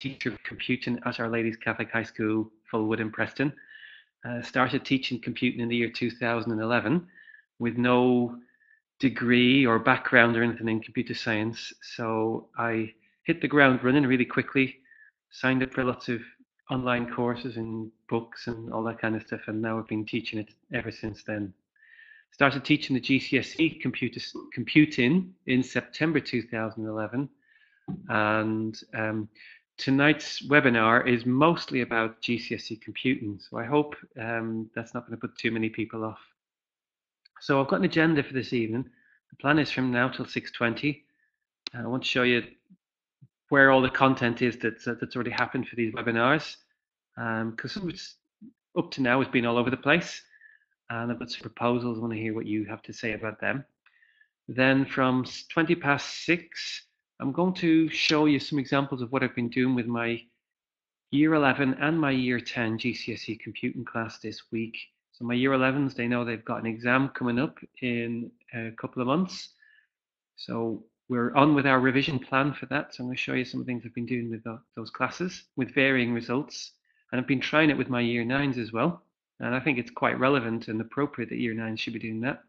teacher of computing at Our Lady's Catholic High School, Fullwood in Preston. Started teaching computing in the year 2011 with no degree or background or anything in computer science. So I hit the ground running really quickly, signed up for lots of online courses and books and all that kind of stuff, and now I've been teaching it ever since then. Started teaching the GCSE computing in September 2011, and tonight's webinar is mostly about GCSE computing, so I hope that's not going to put too many people off. So I've got an agenda for this evening. The plan is from now till 6:20. I want to show you where all the content is that's already happened for these webinars, because some of it's up to now has been all over the place, and I've got some proposals. I want to hear what you have to say about them. Then from 20 past 6, I'm going to show you some examples of what I've been doing with my Year 11 and my Year 10 GCSE computing class this week. So my Year 11s, they know they've got an exam coming up in a couple of months. So we're on with our revision plan for that. So I'm going to show you some of the things I've been doing with those classes with varying results. And I've been trying it with my Year 9s as well. And I think it's quite relevant and appropriate that Year 9s should be doing that.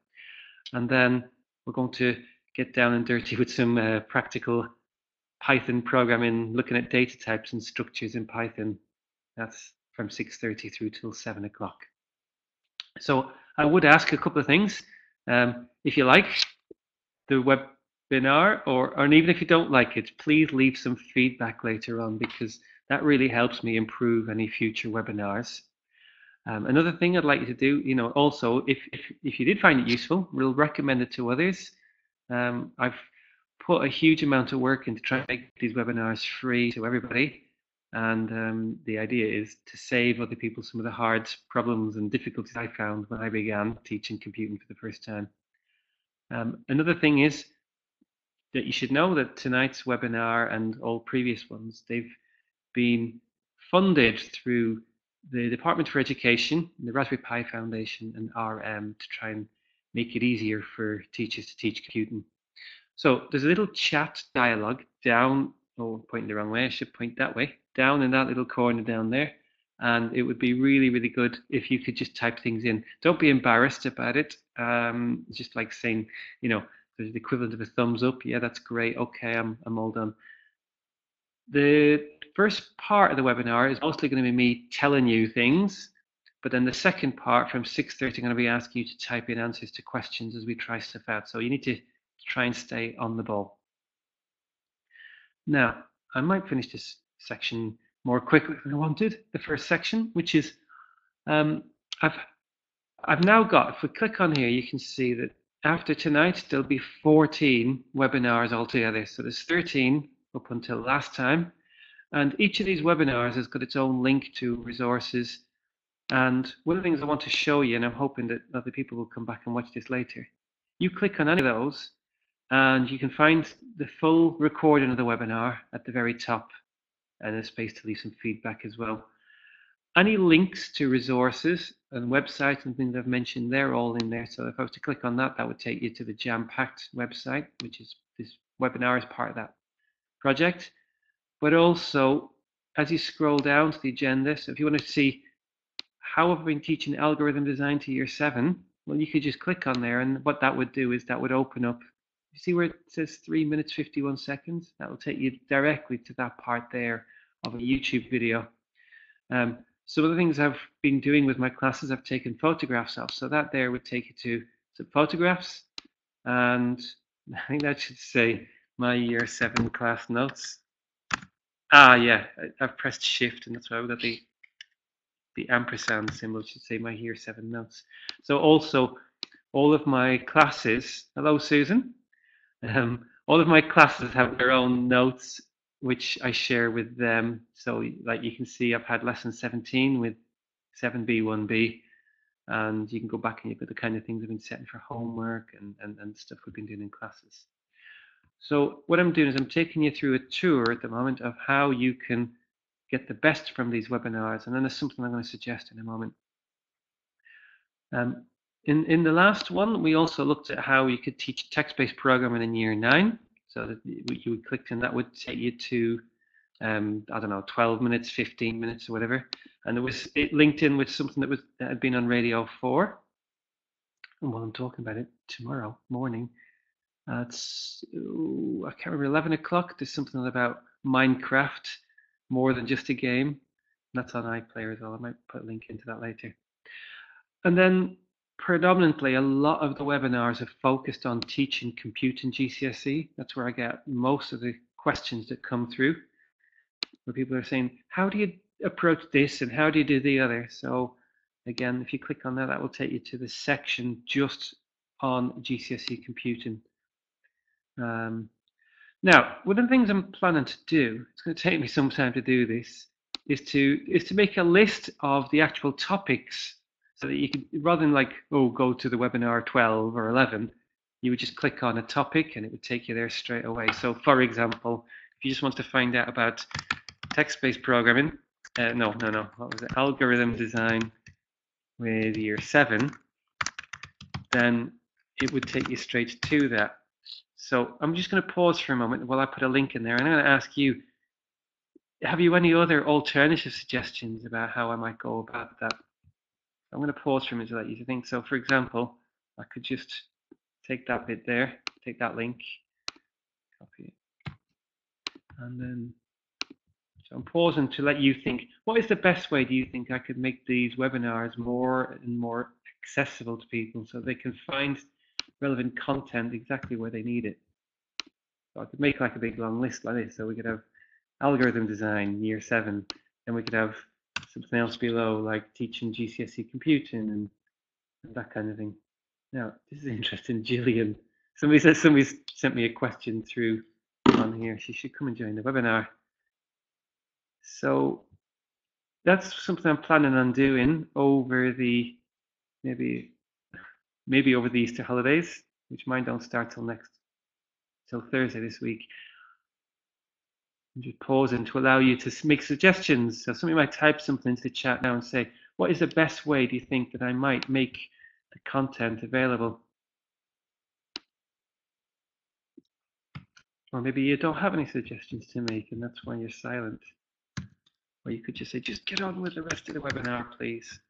And then we're going to get down and dirty with some practical Python programming, looking at data types and structures in Python. That's from 6:30 through till 7 o'clock. So I would ask a couple of things. If you like the webinar, or even if you don't like it, please leave some feedback later on, because that really helps me improve any future webinars. Another thing I'd like you to do, also, if you did find it useful, we'll recommend it to others. I've put a huge amount of work into trying to make these webinars free to everybody, and the idea is to save other people some of the hard problems and difficulties I found when I began teaching computing for the first time. Another thing is that you should know that tonight's webinar and all previous ones, they've been funded through the Department for Education, the Raspberry Pi Foundation, and RM to try and make it easier for teachers to teach computing. So there's a little chat dialogue down, pointing the wrong way, I should point that way, down in that little corner down there. And it would be really, really good if you could just type things in. Don't be embarrassed about it. Just like saying, there's the equivalent of a thumbs up. Yeah, that's great. Okay, I'm all done. The first part of the webinar is mostly going to be me telling you things, but then the second part from 6:30, I'm going to be asking you to type in answers to questions as we try stuff out. So you need to try and stay on the ball. Now, I might finish this section more quickly than I wanted, the first section, which is, I've now got, if we click on here, you can see that after tonight, there'll be 14 webinars altogether. So there's 13 up until last time. And each of these webinars has got its own link to resources. And one of the things I want to show you, and I'm hoping that other people will come back and watch this later, you click on any of those and you can find the full recording of the webinar at the very top, and a space to leave some feedback as well. Any links to resources and websites and things I've mentioned, they're all in there. So if I was to click on that, that would take you to the Jam-Packed website, which is this webinar is part of that project. But also, as you scroll down to the agenda, so if you want to see how I've been teaching algorithm design to Year 7, well, you could just click on there, and what that would do is that would open up, you see where it says 3 minutes 51 seconds? That will take you directly to that part there of a YouTube video. Some of the things I've been doing with my classes, I've taken photographs of. So that there would take you to some photographs, and I think that should say my Year 7 class notes. Yeah, I've pressed Shift, and that's why I've got the ampersand symbol, should say my Year 7 notes. So also, all of my classes, hello Susan, all of my classes have their own notes, which I share with them. So like you can see, I've had lesson 17 with 7B, 1B, and you can go back and you've got the kind of things I've been setting for homework and stuff we've been doing in classes. So what I'm doing is I'm taking you through a tour at the moment of how you can get the best from these webinars, and then there's something I'm going to suggest in a moment. In the last one, we also looked at how you could teach text-based programming in Year 9. So that you would click and that would take you to I don't know, 12 minutes, 15 minutes, or whatever. And it linked in with something that had been on Radio 4. And while I'm talking about it, tomorrow morning, it's, I can't remember, 11 o'clock, there's something about Minecraft, more than just a game. That's on iPlayer as well. I might put a link into that later. And then predominantly, a lot of the webinars are focused on teaching computing GCSE. That's where I get most of the questions that come through, where people are saying, how do you approach this and how do you do the other? So again, if you click on that, that will take you to the section just on GCSE computing. Now, one of the things I'm planning to do, it's going to take me some time to do this, is to make a list of the actual topics so that you can, rather than like, oh, go to the webinar 12 or 11, you would just click on a topic and it would take you there straight away. So for example, if you just want to find out about text-based programming, what was it? Algorithm design with year 7, then it would take you straight to that. So I'm just going to pause for a moment while I put a link in there, and I'm going to ask you, have you any other alternative suggestions about how I might go about that? I'm going to pause for a minute to let you think. So for example, I could just take that bit there, take that link, copy it, and then, so I'm pausing to let you think, what is the best way do you think I could make these webinars more and more accessible to people so they can find relevant content exactly where they need it? So I could make like a big long list like this. So we could have algorithm design, year 7, and we could have something else below like teaching GCSE computing and that kind of thing. Now, this is interesting. Gillian, somebody sent me a question through on here. She should come and join the webinar. So that's something I'm planning on doing over the maybe over the Easter holidays, which mine don't start till Thursday this week. I'm just pausing to allow you to make suggestions. So somebody might type something into the chat now and say, what is the best way do you think that I might make the content available? Or maybe you don't have any suggestions to make and that's why you're silent. Or you could just say, just get on with the rest of the webinar, please.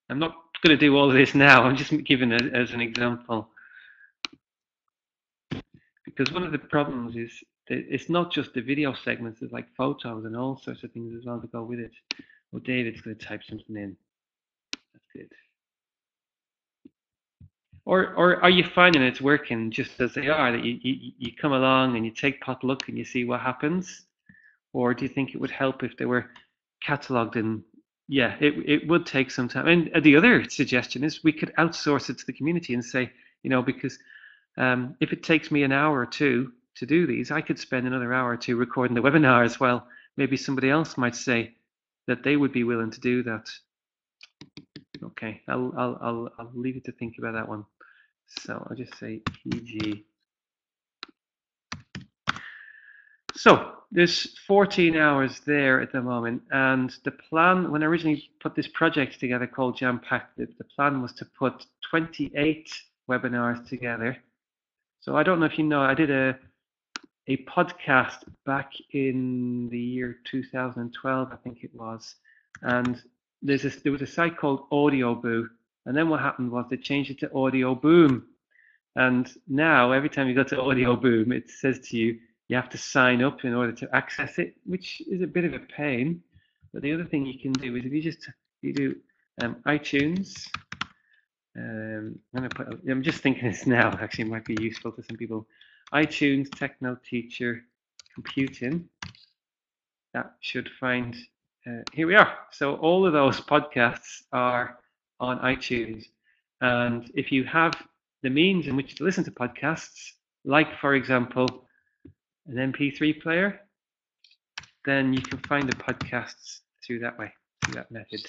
I'm not going to do all of this now. I'm just giving it as an example. Because one of the problems is that it's not just the video segments, there's like photos and all sorts of things as well to go with it. Well, David's going to type something in. That's good. Or are you finding it's working just as they are, that you come along and you take potluck and you see what happens? Or do you think it would help if they were catalogued and yeah, it would take some time. And the other suggestion is we could outsource it to the community and say, because if it takes me an hour or two to do these, I could spend another hour or two recording the webinar as well. Maybe somebody else might say that they would be willing to do that. Okay, I'll leave you to think about that one. So I'll just say PG. So there's 14 hours there at the moment, and the plan, when I originally put this project together called Jam Packed, the plan was to put 28 webinars together. So I don't know if you know, I did a podcast back in the year 2012, I think it was, and there was a site called Audioboo, and then what happened was they changed it to Audioboom, and now every time you go to Audioboom, it says to you, you have to sign up in order to access it, which is a bit of a pain. But the other thing you can do is if you do iTunes. I'm just thinking this now. Actually, it might be useful to some people. iTunes, Techno Teacher, Computing. That should find. Here we are. So all of those podcasts are on iTunes, and if you have the means in which to listen to podcasts, like for example an MP3 player, then you can find the podcasts through that method.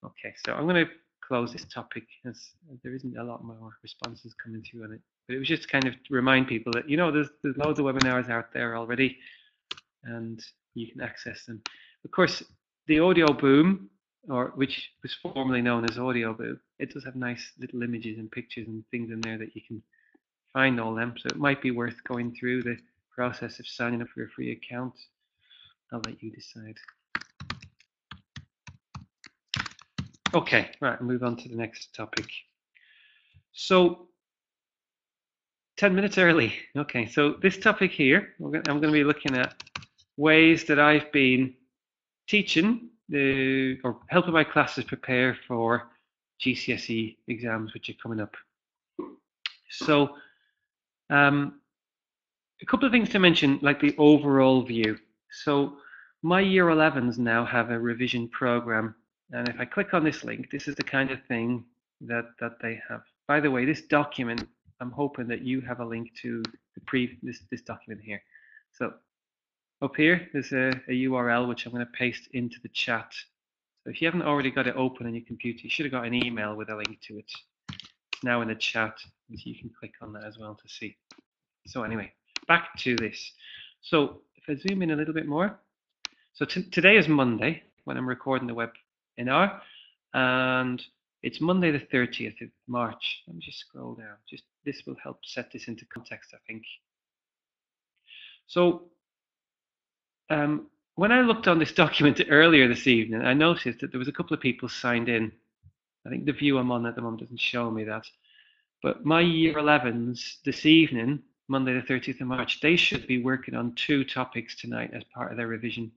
Okay, so I'm going to close this topic as there isn't a lot more responses coming through on it. But it was just to kind of remind people that, there's loads of webinars out there already and you can access them. Of course, the Audioboom, which was formerly known as Audioboo, it does have nice little images and pictures and things in there that you can find all them. So it might be worth going through the process of signing up for a free account. I'll let you decide. Okay, right, move on to the next topic. So 10 minutes early. Okay, so this topic here, I'm going to be looking at ways that I've been teaching or helping my classes prepare for GCSE exams, which are coming up. So a couple of things to mention, like the overall view. So my year 11s now have a revision program. And if I click on this link, this is the kind of thing that they have. By the way, this document, I'm hoping that you have a link to this document here. So up here, there's a URL which I'm going to paste into the chat. So if you haven't already got it open on your computer, you should have got an email with a link to it. It's now in the chat, so you can click on that as well to see. So anyway, back to this. So if I zoom in a little bit more. So today is Monday when I'm recording the webinar, and it's Monday the 30th of March. Let me just scroll down. This will help set this into context, I think. So when I looked on this document earlier this evening, I noticed that there was a couple of people signed in. I think the view I'm on at the moment doesn't show me that. But my year 11s this evening, Monday the 30th of March, they should be working on 2 topics tonight as part of their revision.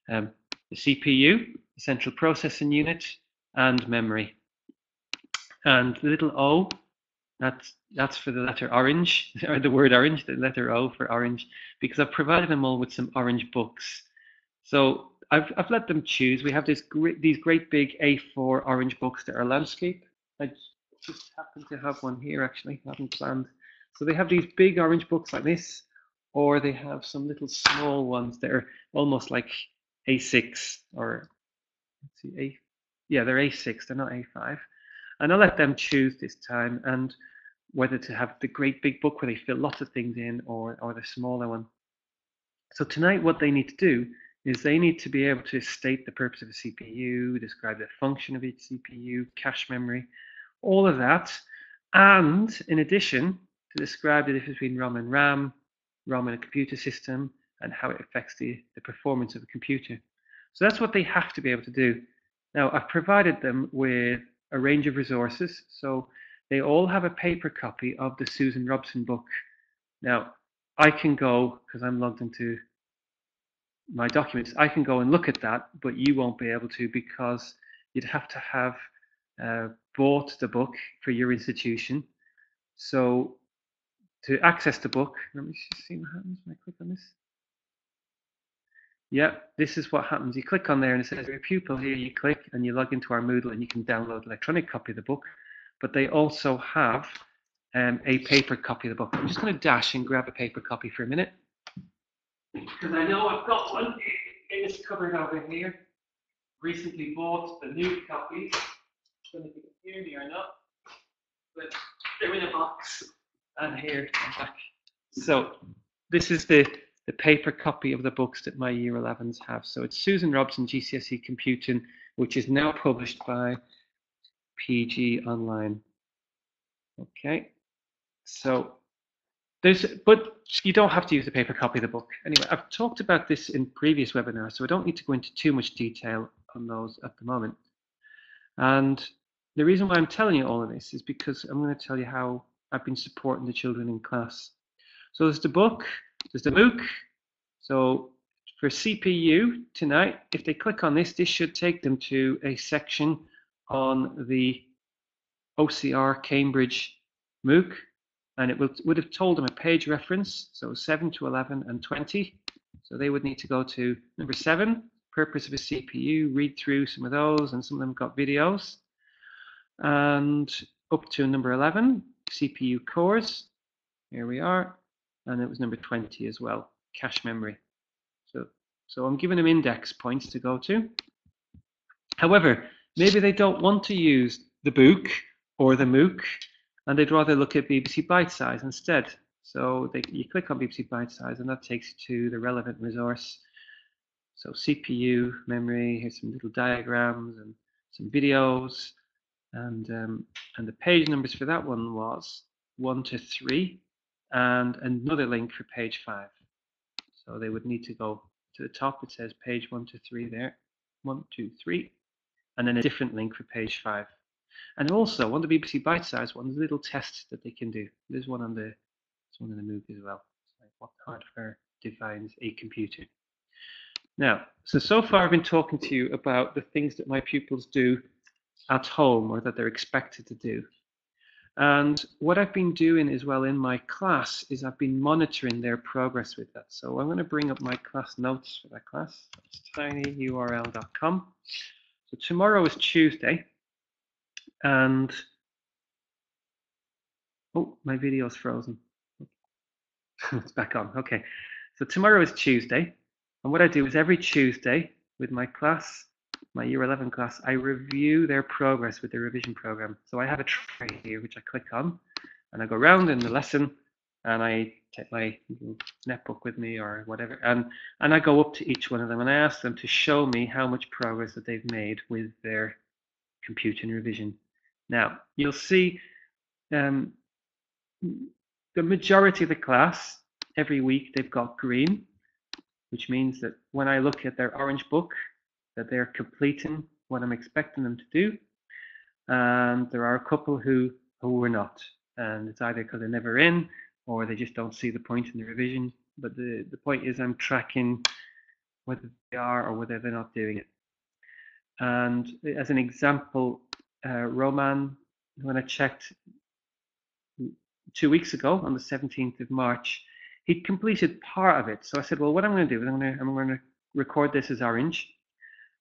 The CPU, the central processing unit, and memory. And the little O, that's for the letter orange, or the word orange, the letter O for orange, because I've provided them all with some orange books. So I've let them choose. We have these great big A4 orange books that are landscape. I just happen to have one here actually, I haven't planned. So they have these big orange books like this, or they have some little small ones that are almost like A6 or let's see, they're A6, they're not A5. And I'll let them choose this time and whether to have the great big book where they fill lots of things in or the smaller one. So tonight what they need to do is they need to be able to state the purpose of a CPU, describe the function of each CPU, cache memory, all of that. And in addition, to describe the difference between ROM and RAM, ROM in a computer system, and how it affects the performance of a computer. So that's what they have to be able to do. Now, I've provided them with a range of resources. So they all have a paper copy of the Susan Robson book. Now, I can go, because I'm logged into my documents, I can go and look at that, but you won't be able to because you'd have to have bought the book for your institution. So to access the book, let me just see what happens when I click on this. Yeah, this is what happens. You click on there and it says your pupil here, you click and you log into our Moodle and you can download an electronic copy of the book, but they also have a paper copy of the book. I'm just going to dash and grab a paper copy for a minute because I know I've got one in this cupboard over here. Recently bought the new copies. I don't know if you can hear me or not, but they're in a box and here I'm back. So this is the paper copy of the books that my year 11s have. So it's Susan Robson GCSE Computing, which is now published by PG Online. Okay, so but you don't have to use the paper copy of the book. Anyway, I've talked about this in previous webinars, so I don't need to go into too much detail on those at the moment. And the reason why I'm telling you all of this is because I'm going to tell you how I've been supporting the children in class. So there's the book, there's the MOOC. So for CPU tonight, if they click on this, this should take them to a section on the OCR Cambridge MOOC, and it would have told them a page reference, so 7 to 11 and 20. So they would need to go to number 7, purpose of a CPU, read through some of those, and some of them got videos. And up to number 11, CPU cores, here we are, and it was number 20 as well, cache memory. So I'm giving them index points to go to. However, maybe they don't want to use the book or the MOOC, and they'd rather look at BBC Bitesize instead. So you click on BBC Bitesize, and that takes you to the relevant resource. So CPU, memory, here's some little diagrams and some videos, and the page numbers for that one was 1 to 3, and another link for page 5. So they would need to go to the top. It says page 1 to 3 there. 1, 2, 3. And then a different link for page 5. And also on the BBC Bitesize one, there's a little test that they can do. There's one on the MOOC as well. Like what hardware defines a computer? Now, so far I've been talking to you about the things that my pupils do at home or that they're expected to do. And what I've been doing as well in my class is I've been monitoring their progress with that. So I'm going to bring up my class notes for that class. That's tinyurl.com. So tomorrow is Tuesday. And, oh, my video's frozen. It's back on. Okay. So tomorrow is Tuesday. And what I do is every Tuesday with my class, my Year 11 class, I review their progress with the revision program. So I have a tray here, which I click on, and I go around in the lesson, and I take my netbook with me or whatever, and I go up to each one of them, and I ask them to show me how much progress that they've made with their computing revision. Now, you'll see the majority of the class, every week they've got green, which means that when I look at their orange book, that they're completing what I'm expecting them to do. And there are a couple who are not. And it's either because they're never in or they just don't see the point in the revision. But the point is I'm tracking whether they are or whether they're not doing it. And as an example, Roman, when I checked 2 weeks ago on the 17th of March, he'd completed part of it. So I said, well, what I'm going to do is I'm going to record this as orange.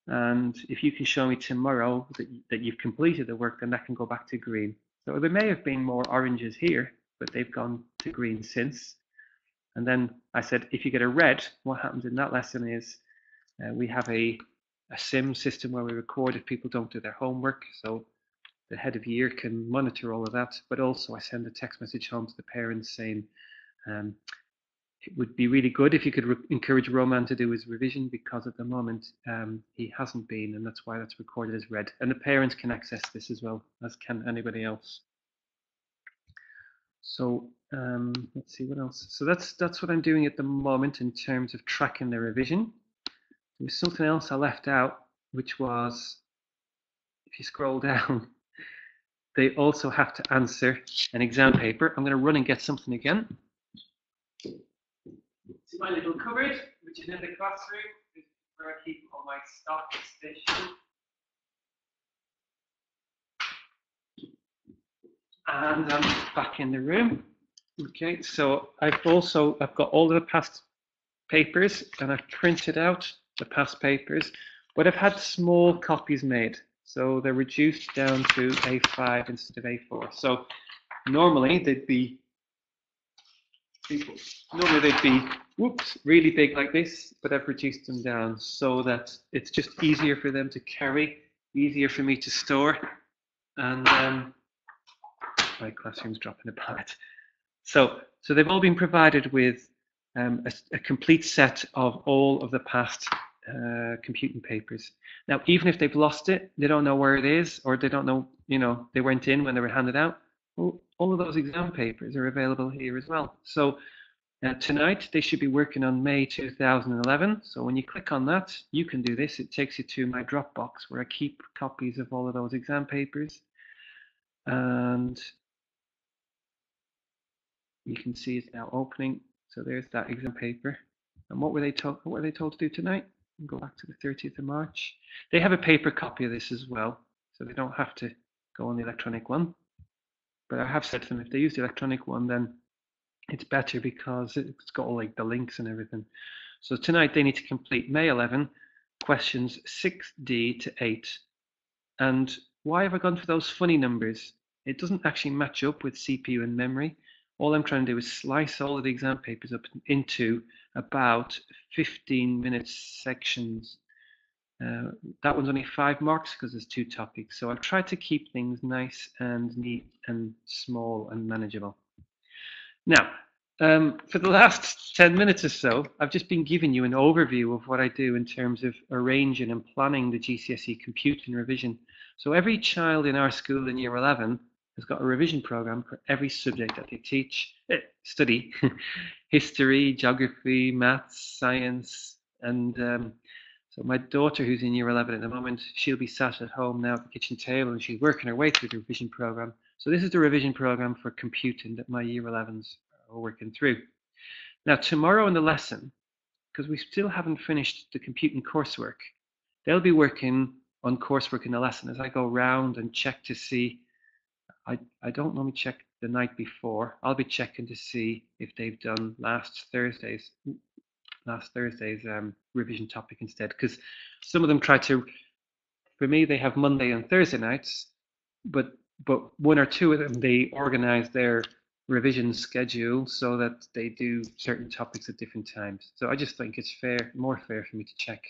And if you can show me tomorrow that you've completed the work, then that can go back to green. So there may have been more oranges here, but they've gone to green since. And then I said, if you get a red, what happens in that lesson is we have a SIM system where we record if people don't do their homework. So the head of year can monitor all of that. But also I send a text message home to the parents saying, it would be really good if you could encourage Roman to do his revision, because at the moment he hasn't been, and that's why that's recorded as red. And the parents can access this as well, as can anybody else. So let's see what else. So that's what I'm doing at the moment in terms of tracking the revision. There was something else I left out, which was, if you scroll down, they also have to answer an exam paper. I'm going to run and get something again. To my little cupboard, which is in the classroom, is where I keep all my stock station. And I'm back in the room. Okay, so I've got all of the past papers, and I've printed out the past papers, but I've had small copies made, so they're reduced down to A5 instead of A4. So normally they'd be whoops, really big like this, but I've reduced them down so that it's just easier for them to carry, easier for me to store, and my classroom's dropping apart. So they've all been provided with a complete set of all of the past computing papers. Now, even if they've lost it, they don't know where it is, or they don't know, they weren't in when they were handed out, well, all of those exam papers are available here as well. So tonight they should be working on May 2011. So when you click on that, you can do this. It takes you to my Dropbox where I keep copies of all of those exam papers. And you can see it's now opening. So there's that exam paper. And what were they told to do tonight? Go back to the 30th of March. They have a paper copy of this as well, so they don't have to go on the electronic one. But I have said to them, if they use the electronic one, then it's better because it's got all like the links and everything. So tonight they need to complete May 11, questions 6D to 8. And why have I gone for those funny numbers? It doesn't actually match up with CPU and memory. All I'm trying to do is slice all of the exam papers up into about 15-minute sections. That one's only 5 marks because there's 2 topics. So I've tried to keep things nice and neat and small and manageable. Now, for the last 10 minutes or so, I've just been giving you an overview of what I do in terms of arranging and planning the GCSE computing revision. So every child in our school in Year 11 has got a revision program for every subject that they study, history, geography, maths, science, and so my daughter, who's in year 11 at the moment, she'll be sat at home now at the kitchen table and she's working her way through the revision program. So this is the revision program for computing that my year 11s are working through. Now tomorrow in the lesson, because we still haven't finished the computing coursework, they'll be working on coursework in the lesson as I go around and check to see. I don't normally check the night before. I'll be checking to see if they've done last Thursday's revision topic instead, because some of them try to, for me, they have Monday and Thursday nights, but one or two of them, they organize their revision schedule so that they do certain topics at different times. So I just think it's more fair for me to check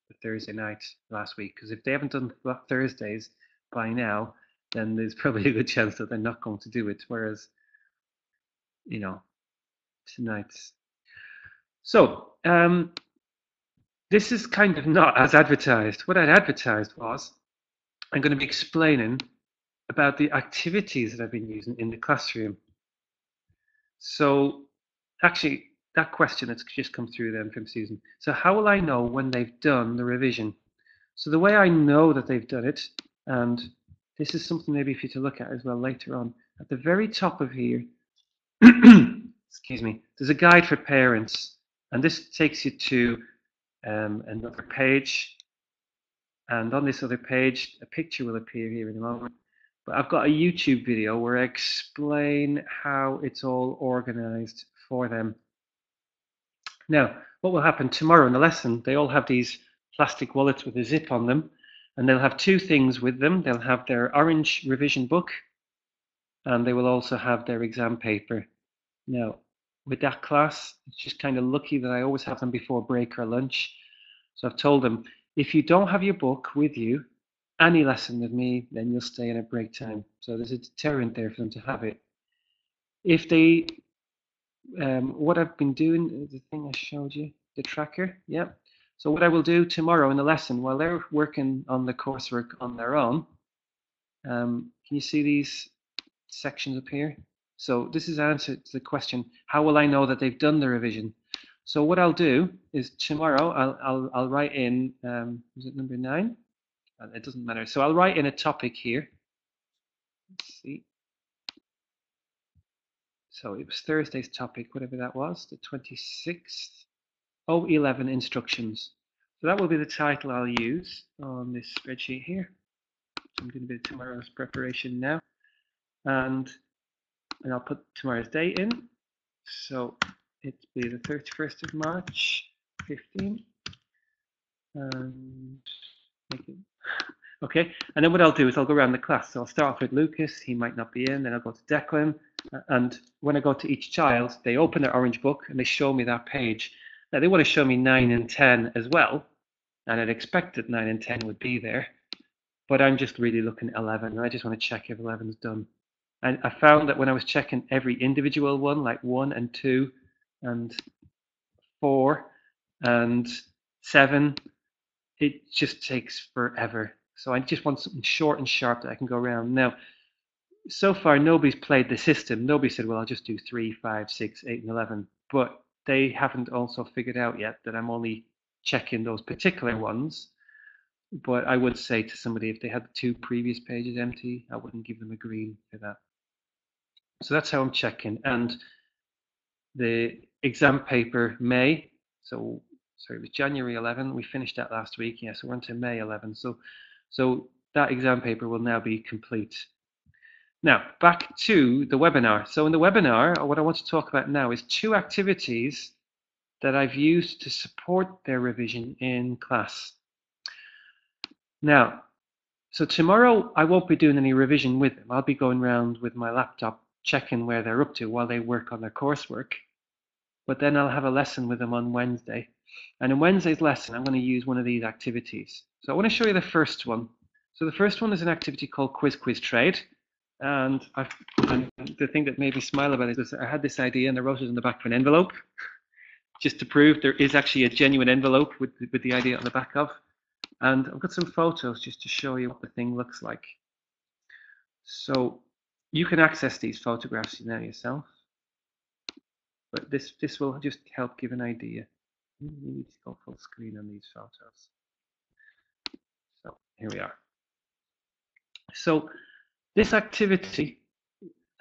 the Thursday night last week, because if they haven't done Thursdays by now, then there's probably a good chance that they're not going to do it, whereas, you know, tonight's. So this is kind of not as advertised. What I'd advertised was I'm going to be explaining about the activities that I've been using in the classroom. So actually, that question that's just come through then from Susan. So how will I know when they've done the revision? So the way I know that they've done it, and this is something maybe for you to look at as well later on, at the very top of here, excuse me, there's a guide for parents, and this takes you to another page, and on this other page, a picture will appear here in a moment. But I've got a YouTube video where I explain how it's all organized for them. Now, what will happen tomorrow in the lesson, they all have these plastic wallets with a zip on them, and they'll have two things with them. They'll have their orange revision book, and they will also have their exam paper. Now, with that class, it's just kind of lucky that I always have them before break or lunch. So I've told them, if you don't have your book with you, any lesson with me, then you'll stay in at break time. So there's a deterrent there for them to have it. If they, what I've been doing, the thing I showed you, the tracker, yeah. So what I will do tomorrow in the lesson, while they're working on the coursework on their own, can you see these sections up here? So this is answer to the question, how will I know that they've done the revision? So what I'll do is tomorrow, I'll write in, is it number 9? It doesn't matter. So I'll write in a topic here. Let's see. So it was Thursday's topic, whatever that was, the 26th. 11 instructions. So that will be the title I'll use on this spreadsheet here. I'm doing a bit of tomorrow's preparation now. And I'll put tomorrow's date in. So it'll be the 31st of March, 15. And okay, and then what I'll do is I'll go around the class. So I'll start off with Lucas, he might not be in, then I'll go to Declan, and when I go to each child, they open their orange book and they show me that page. Now they want to show me 9 and 10 as well, and I'd expect that 9 and 10 would be there, but I'm just really looking at 11, and I just want to check if 11's done. And I found that when I was checking every individual one, like 1 and 2 and 4 and 7, it just takes forever. So I just want something short and sharp that I can go around. Now, so far, nobody's played the system. Nobody said, well, I'll just do 3, 5, 6, 8, and 11. But they haven't also figured out yet that I'm only checking those particular ones. But I would say to somebody, if they had the 2 previous pages empty, I wouldn't give them a green for that. So that's how I'm checking. And the exam paper May, so sorry, it was January 11. We finished that last week. Yeah, so we're on to May 11. So that exam paper will now be complete. Now, back to the webinar. So in the webinar, what I want to talk about now is 2 activities that I've used to support their revision in class. Now, so tomorrow I won't be doing any revision with them. I'll be going around with my laptop checking where they're up to while they work on their coursework. But then I'll have a lesson with them on Wednesday. And in Wednesday's lesson, I'm going to use one of these activities. So I want to show you the first one. So the first one is an activity called Quiz Trade. And the thing that made me smile about it was I had this idea and I wrote it on the back of an envelope just to prove there is actually a genuine envelope with the idea on the back of. And I've got some photos just to show you what the thing looks like. So you can access these photographs now yourself, but this will just help give an idea. We need to go full screen on these photos. So here we are. So this activity,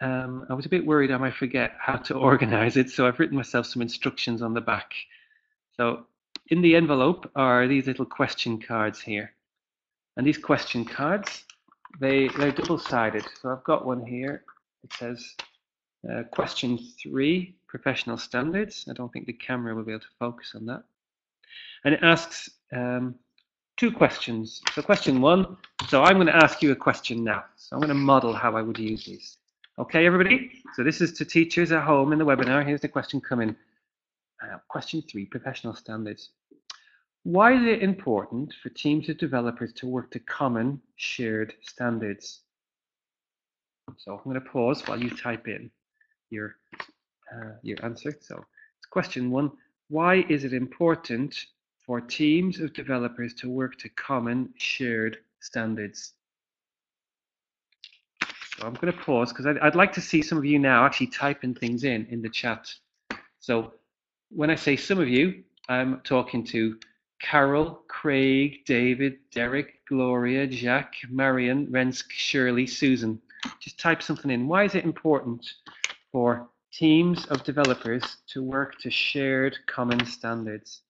I was a bit worried I might forget how to organize it, so I've written myself some instructions on the back. So in the envelope are these little question cards here. And these question cards, they're double-sided. So I've got one here. It says question 3, professional standards. I don't think the camera will be able to focus on that. And it asks 2 questions. So question 1, so I'm going to ask you a question now. So I'm going to model how I would use these. Okay, everybody? So this is to teachers at home in the webinar. Here's the question coming. Question 3, professional standards. Why is it important for teams of developers to work to common shared standards? So I'm going to pause while you type in your answer. So it's question 1. Why is it important for teams of developers to work to common shared standards? So I'm going to pause because I'd like to see some of you now actually typing things in the chat. So when I say some of you, I'm talking to Carol, Craig, David, Derek, Gloria, Jack, Marion, Rensk, Shirley, Susan. Just type something in. Why is it important for teams of developers to work to shared common standards?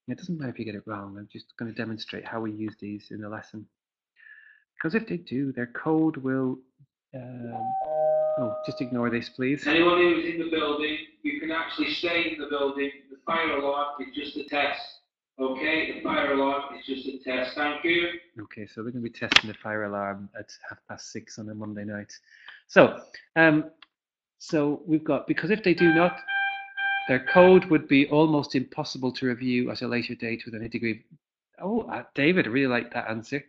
It doesn't matter if you get it wrong. I'm just going to demonstrate how we use these in the lesson. Because if they do, their code will... oh, just ignore this, please. Anyone who's in the building, you can actually stay in the building. The fire alarm is just a test. Okay, the fire alarm is just a test. Thank you. Okay, so we're going to be testing the fire alarm at 6:30 on a Monday night. So, so we've got, because if they do not, their code would be almost impossible to review at a later date with any degree. Oh, David, I really like that answer.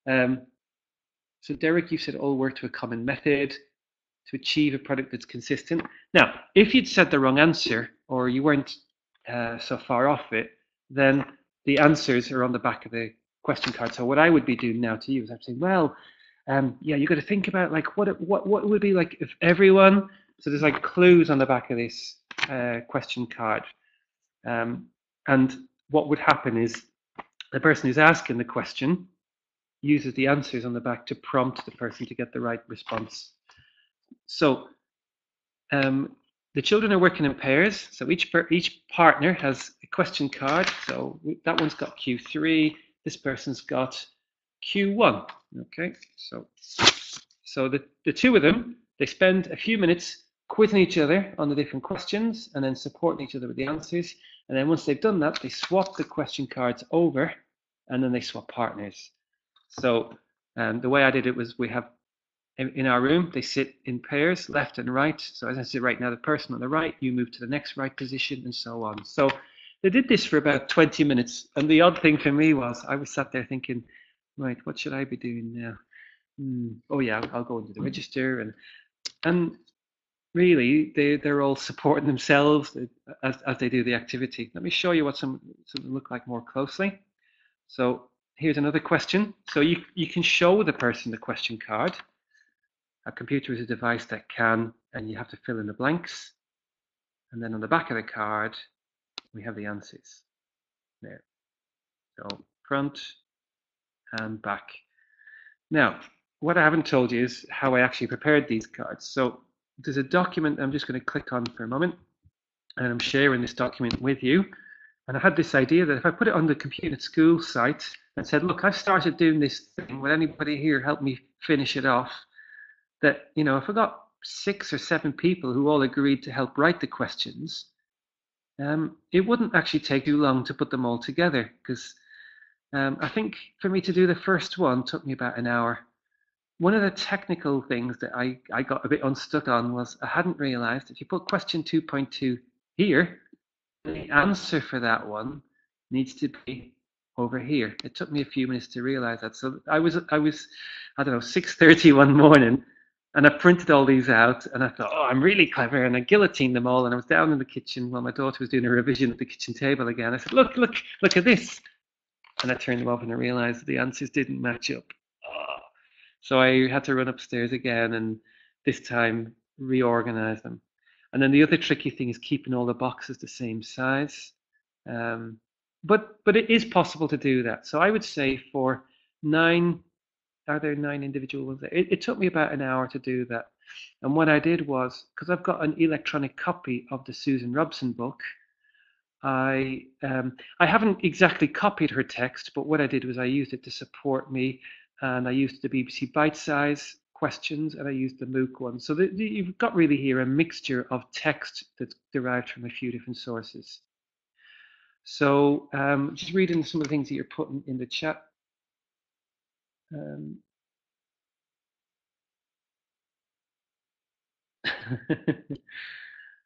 So Derek, you said all work to a common method to achieve a product that's consistent. Now, if you'd said the wrong answer or you weren't so far off it, then the answers are on the back of the question card. So what I would be doing now to you is I'm saying, well, yeah, you've got to think about like what would be like if everyone. So there's like clues on the back of this question card, and what would happen is the person who's asking the question uses the answers on the back to prompt the person to get the right response. So the children are working in pairs. So each partner has a question card. So that one's got Q3. This person's got Q1. Okay, so the two of them, they spend a few minutes quizzing each other on the different questions and then supporting each other with the answers. And then once they've done that, they swap the question cards over and then they swap partners. So the way I did it was we have in our room, they sit in pairs, left and right. So as I sit right now, the person on the right, you move to the next right position and so on. So they did this for about 20 minutes. And the odd thing for me was I was sat there thinking, right, what should I be doing now? Oh yeah, I'll go into the register. And really, they're all supporting themselves as they do the activity. Let me show you what some look like more closely. So here's another question. So you can show the person the question card. A computer is a device that can, and you have to fill in the blanks. And then on the back of the card, we have the answers there. So front and back. Now, what I haven't told you is how I actually prepared these cards. So there's a document I'm just going to click on for a moment, and I'm sharing this document with you. And I had this idea that if I put it on the Compute at School site and said, look, I've started doing this thing, will anybody here help me finish it off? That, you know, if I got 6 or 7 people who all agreed to help write the questions, it wouldn't actually take too long to put them all together, because I think for me to do the first one took me about an hour. One of the technical things that I got a bit unstuck on was I hadn't realized if you put question 2.2 here, the answer for that one needs to be over here. It took me a few minutes to realize that. So I was I don't know, 6:30 one morning, and I printed all these out, and I thought, oh, I'm really clever, and I guillotined them all, and I was down in the kitchen while my daughter was doing a revision at the kitchen table again. I said, look at this. And I turned them off, and I realized that the answers didn't match up. Oh. So I had to run upstairs again and this time reorganize them. And then the other tricky thing is keeping all the boxes the same size. But it is possible to do that. So I would say for 9, are there 9 individual ones there? It took me about an hour to do that. And what I did was, because I've got an electronic copy of the Susan Robson book, I haven't exactly copied her text, but what I did was I used it to support me, and I used the BBC Bitesize questions, and I used the MOOC one. So you've got really here a mixture of text that's derived from a few different sources. So just reading some of the things that you're putting in the chat.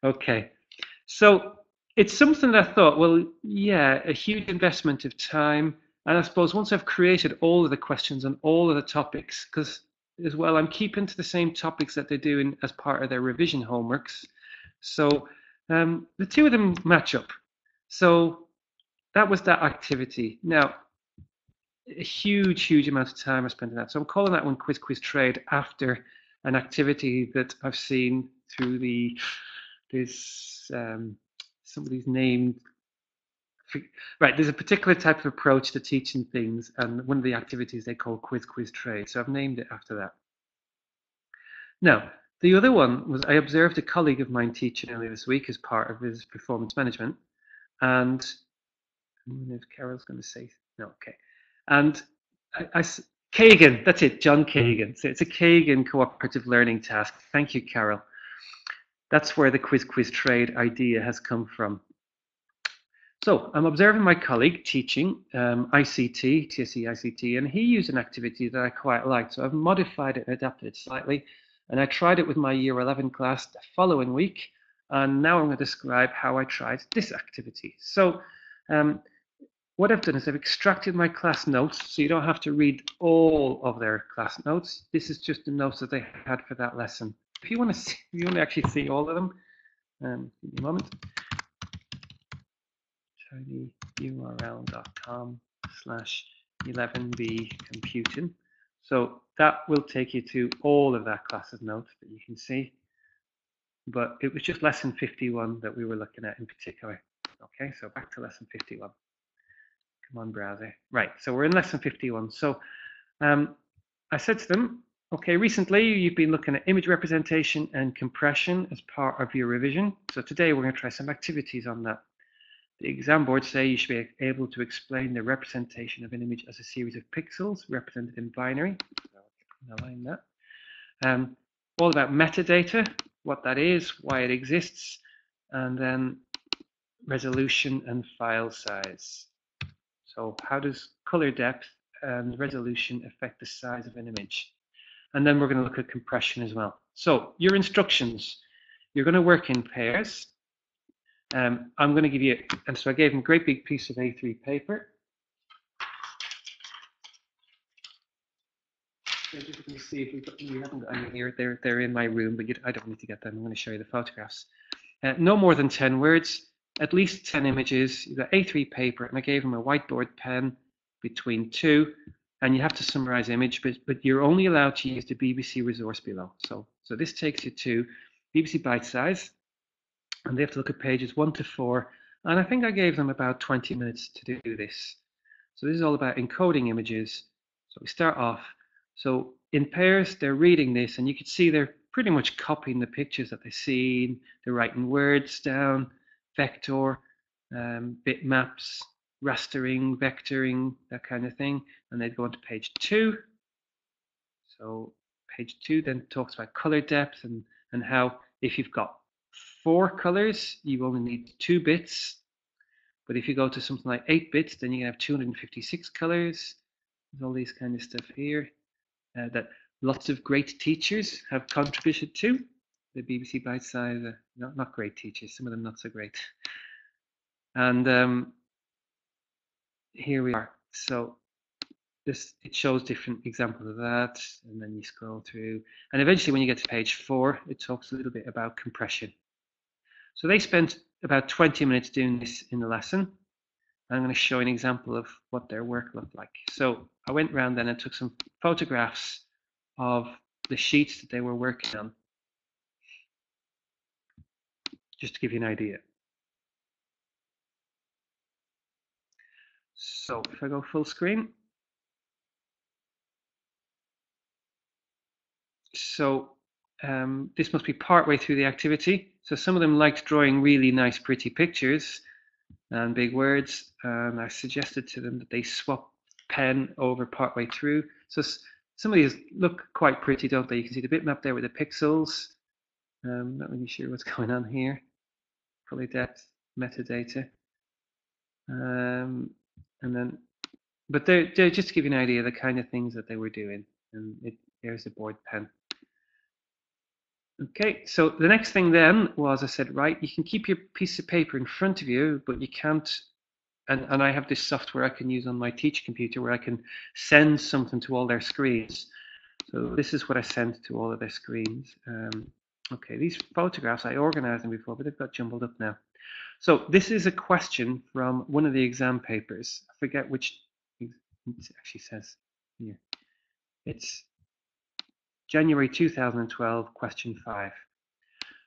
Okay, so it's something that I thought, well, yeah, a huge investment of time. And I suppose once I've created all of the questions and all of the topics, because as well, I'm keeping to the same topics that they're doing as part of their revision homeworks. So the two of them match up. So that was that activity. Now, a huge amount of time I spent on that. So I'm calling that one Quiz Trade after an activity that I've seen through somebody's named. Right, there's a particular type of approach to teaching things, and one of the activities they call Quiz Trade. So I've named it after that. Now, the other one was I observed a colleague of mine teaching earlier this week as part of his performance management, and I don't know if Carol's going to say no. Okay, and Kagan, that's it, John Kagan. So it's a Kagan cooperative learning task. Thank you, Carol. That's where the Quiz Trade idea has come from. So I'm observing my colleague teaching ICT, TSE ICT, and he used an activity that I quite liked. So I've modified it and adapted it slightly. And I tried it with my Year 11 class the following week. And now I'm going to describe how I tried this activity. So what I've done is I've extracted my class notes, so you don't have to read all of their class notes. This is just the notes that they had for that lesson. If you want to see, if you want to actually see all of them, give me a moment. tinyurl.com/11b computing. So that will take you to all of that class's notes that you can see. But it was just lesson 51 that we were looking at in particular. Okay, so back to lesson 51. Come on, browser. Right, so we're in lesson 51. So I said to them, okay, recently you've been looking at image representation and compression as part of your revision. So today we're going to try some activities on that. The exam boards say you should be able to explain the representation of an image as a series of pixels represented in binary. I'll align that. All about metadata, what that is, why it exists, and then resolution and file size. So how does color depth and resolution affect the size of an image? And then we're going to look at compression as well. So your instructions, you're going to work in pairs. I'm going to give you, and so I gave them a great big piece of A3 paper. So just going to see if we haven't got any here. They're in my room, but I don't need to get them. I'm going to show you the photographs. No more than 10 words, at least 10 images. You've got A3 paper, and I gave them a whiteboard pen between 2, and you have to summarize image, but you're only allowed to use the BBC resource below. So this takes you to BBC Bitesize. And they have to look at pages 1 to 4. And I think I gave them about 20 minutes to do this. So this is all about encoding images. So we start off. So in pairs, they're reading this, and you can see they're pretty much copying the pictures that they've seen. They're writing words down, vector, bitmaps, rastering, vectoring, that kind of thing. And they'd go on to page 2. So page 2 then talks about color depth and how if you've got 4 colors, you only need 2 bits. But if you go to something like 8 bits, then you have 256 colors. There's all these kind of stuff here that lots of great teachers have contributed to. The BBC Bitesize, not great teachers, some of them not so great. And here we are. So it shows different examples of that, and then you scroll through. And eventually when you get to page 4, it talks a little bit about compression. So they spent about 20 minutes doing this in the lesson. I'm going to show an example of what their work looked like. So I went around then and took some photographs of the sheets that they were working on. just to give you an idea. So if I go full screen. So this must be partway through the activity. So some of them liked drawing really nice, pretty pictures and big words. And I suggested to them that they swap pen over partway through. So some of these look quite pretty, don't they? You can see the bitmap there with the pixels. Not really sure what's going on here. Probably depth, metadata. And then, but they're just to give you an idea of the kind of things that they were doing. And there's the board pen. Okay, so the next thing then was I said, right, you can keep your piece of paper in front of you, but you can't, and I have this software I can use on my teach computer where I can send something to all their screens. So this is what I sent to all of their screens. Okay, these photographs, I organized them before, but they've got jumbled up now. So this is a question from one of the exam papers. I forget which it actually says here. It's January 2012, question 5.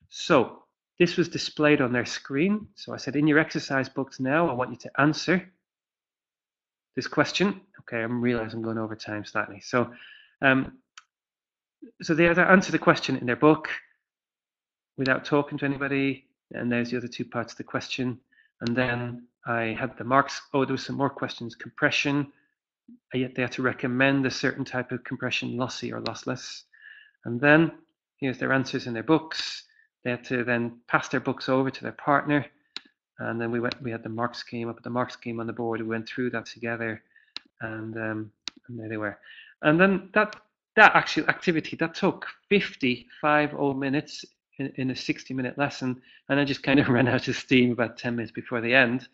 So this was displayed on their screen. So I said, in your exercise books now, I want you to answer this question. Okay, I realize I'm going over time slightly. So they had to answer the question in their book without talking to anybody. And there's the other two parts of the question. And then I had the marks. Oh, there was some more questions. Compression. They had to recommend a certain type of compression, lossy or lossless. And then here's their answers in their books. They had to then pass their books over to their partner. And then we had the mark scheme up at the mark scheme on the board. We went through that together, and there they were. And then that actual activity that took 55 minutes in a 60-minute lesson, and I just kind of ran out of steam about 10 minutes before the end.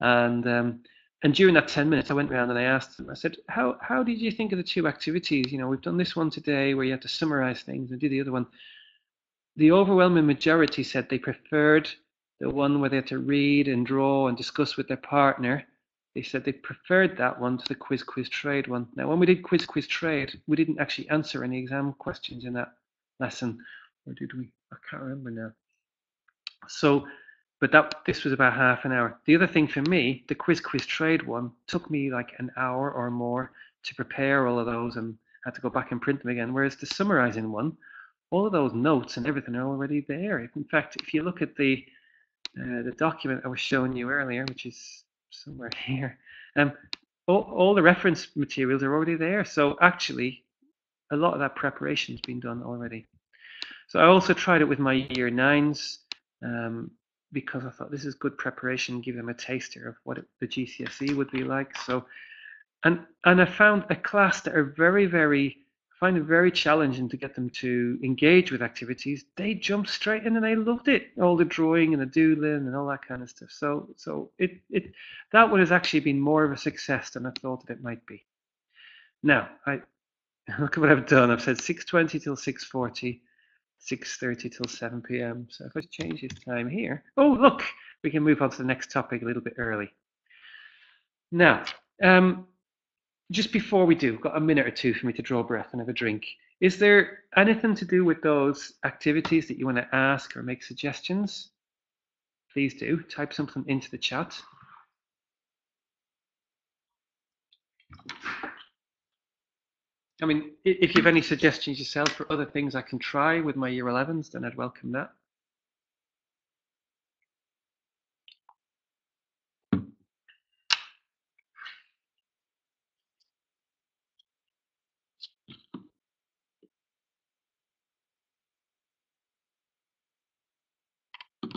And during that 10 minutes, I went around and I asked them, I said, how did you think of the two activities? You know, we've done this one today where you have to summarize things and do the other one. The overwhelming majority said they preferred the one where they had to read and draw and discuss with their partner. They said they preferred that one to the quiz trade one. Now, when we did quiz trade, we didn't actually answer any exam questions in that lesson, or did we? I can't remember now. So, but this was about half an hour. The other thing for me, the quiz trade one took me like an hour or more to prepare all of those, and I had to go back and print them again. Whereas the summarizing one, all of those notes and everything are already there. In fact, if you look at the document I was showing you earlier, which is somewhere here, all the reference materials are already there. So actually, a lot of that preparation has been done already. So I also tried it with my year 9s because I thought this is good preparation, give them a taster of what the GCSE would be like. So, and I found a class that are find it very challenging to get them to engage with activities. They jumped straight in and they loved it. All the drawing and the doodling and all that kind of stuff. So that one has actually been more of a success than I thought that it might be. Now, look at what I've done. I've said 6:20 till 6:40, 6:30 till 7 p.m. So if I change this time here, oh look, we can move on to the next topic a little bit early. Now, just before we do, we've got a minute or two for me to draw breath and have a drink. Is there anything to do with those activities that you want to ask or make suggestions? Please do. Type something into the chat. I mean, if you have any suggestions yourself for other things I can try with my year 11s, then I'd welcome that.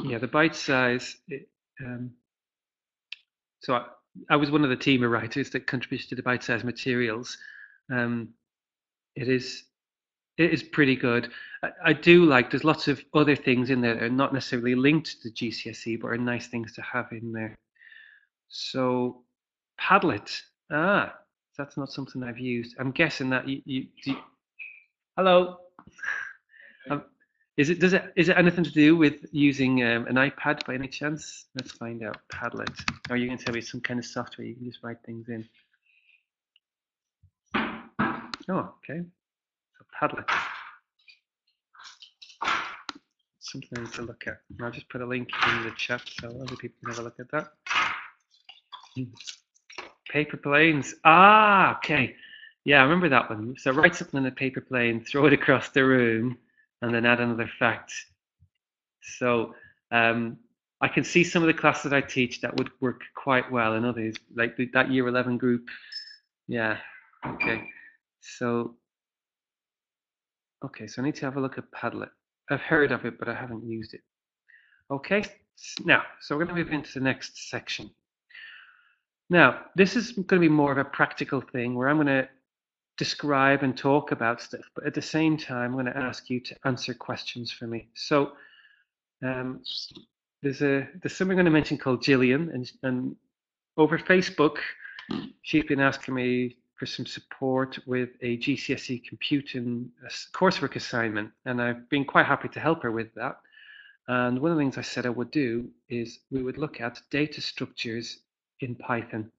Yeah, the bite size. So I was one of the team of writers that contributed to the bite size materials. It is pretty good. I do like, there's lots of other things in there that are not necessarily linked to GCSE, but are nice things to have in there. So Padlet, that's not something I've used. I'm guessing that you hello. Is it anything to do with using an iPad by any chance? Let's find out. Padlet. Or are you going to tell me some kind of software you can just write things in? Oh, okay. So Padlet. something I need to look at. I'll just put a link in the chat so other people can have a look at that. Paper planes. Ah, okay. Yeah, I remember that one. So write something in a paper plane, throw it across the room, and then add another fact. So I can see some of the classes I teach that would work quite well in others, like that year 11 group. Yeah, okay. So, okay, so I need to have a look at Padlet. I've heard of it, but I haven't used it. Okay, now, so we're going to move into the next section. Now, this is going to be more of a practical thing where I'm going to describe and talk about stuff, but at the same time, I'm going to ask you to answer questions for me. So, there's someone I'm going to mention called Gillian, and over Facebook, she's been asking me for some support with a GCSE computing coursework assignment, and I've been quite happy to help her with that. And one of the things I said I would do is we would look at data structures in Python.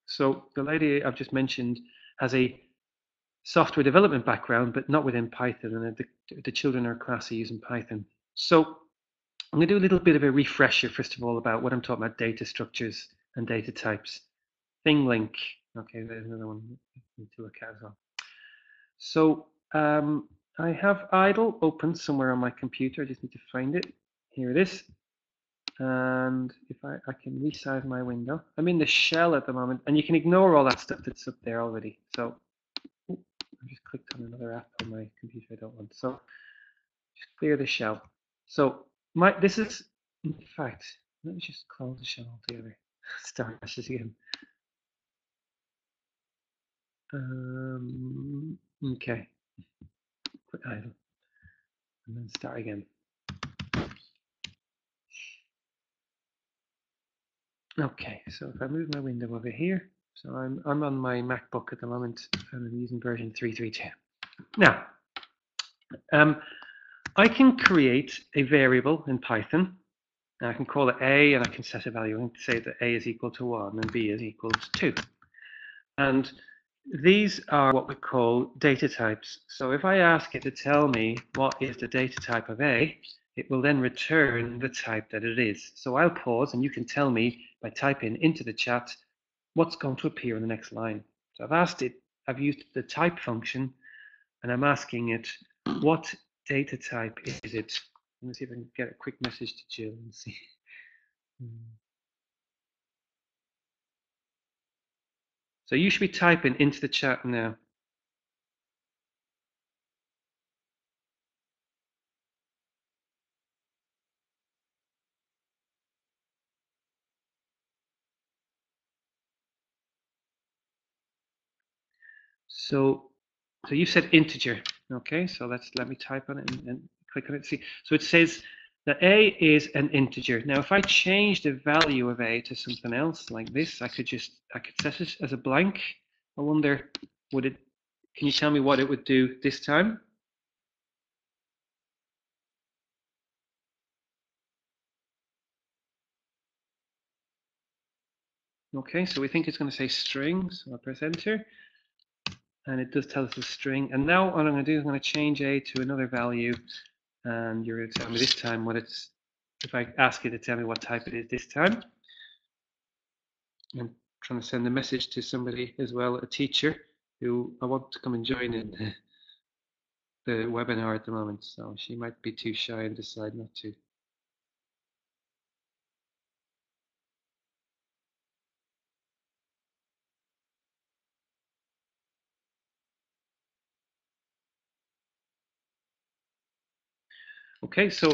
So the lady I've just mentioned has a software development background, but not within Python, and the children in her class are using Python. So I'm going to do a little bit of a refresher, first of all, about what I'm talking about, data structures and data types. ThingLink, okay, there's another one to look at as well. So I have idle open somewhere on my computer. I just need to find it. Here it is. And if I can resize my window. I'm in the shell at the moment, and you can ignore all that stuff that's up there already. So I just clicked on another app on my computer I don't want. So just clear the shell. So this is, in fact, let me just close the shell altogether. Start this again. Okay. Quit idle. And then start again. Okay, so if I move my window over here, so I'm on my MacBook at the moment, and I'm using version 3.3.2. Now, I can create a variable in Python. And I can call it A, and I can set a value and say that A is equal to 1 and B is equal to 2. And these are what we call data types. So if I ask it to tell me what is the data type of A, it will then return the type that it is. So I'll pause, and you can tell me by typing into the chat what's going to appear in the next line. So I've asked it, I've used the type function, and I'm asking it, what data type is it? Let me see if I can get a quick message to Jill and see. So you should be typing into the chat now. So you said integer. Okay, so let me type on it and click on it. See, so it says that A is an integer. Now, if I change the value of A to something else like this, I could set it as a blank. I wonder, can you tell me what it would do this time? Okay, so we think it's going to say string, so I'll press enter. And it does tell us a string. And now what I'm going to do is I'm going to change A to another value. And you're going to tell me this time what it's, if I ask you to tell me what type it is this time. I'm trying to send a message to somebody as well, a teacher, who I want to come and join in the webinar at the moment. So she might be too shy and decide not to. Okay, so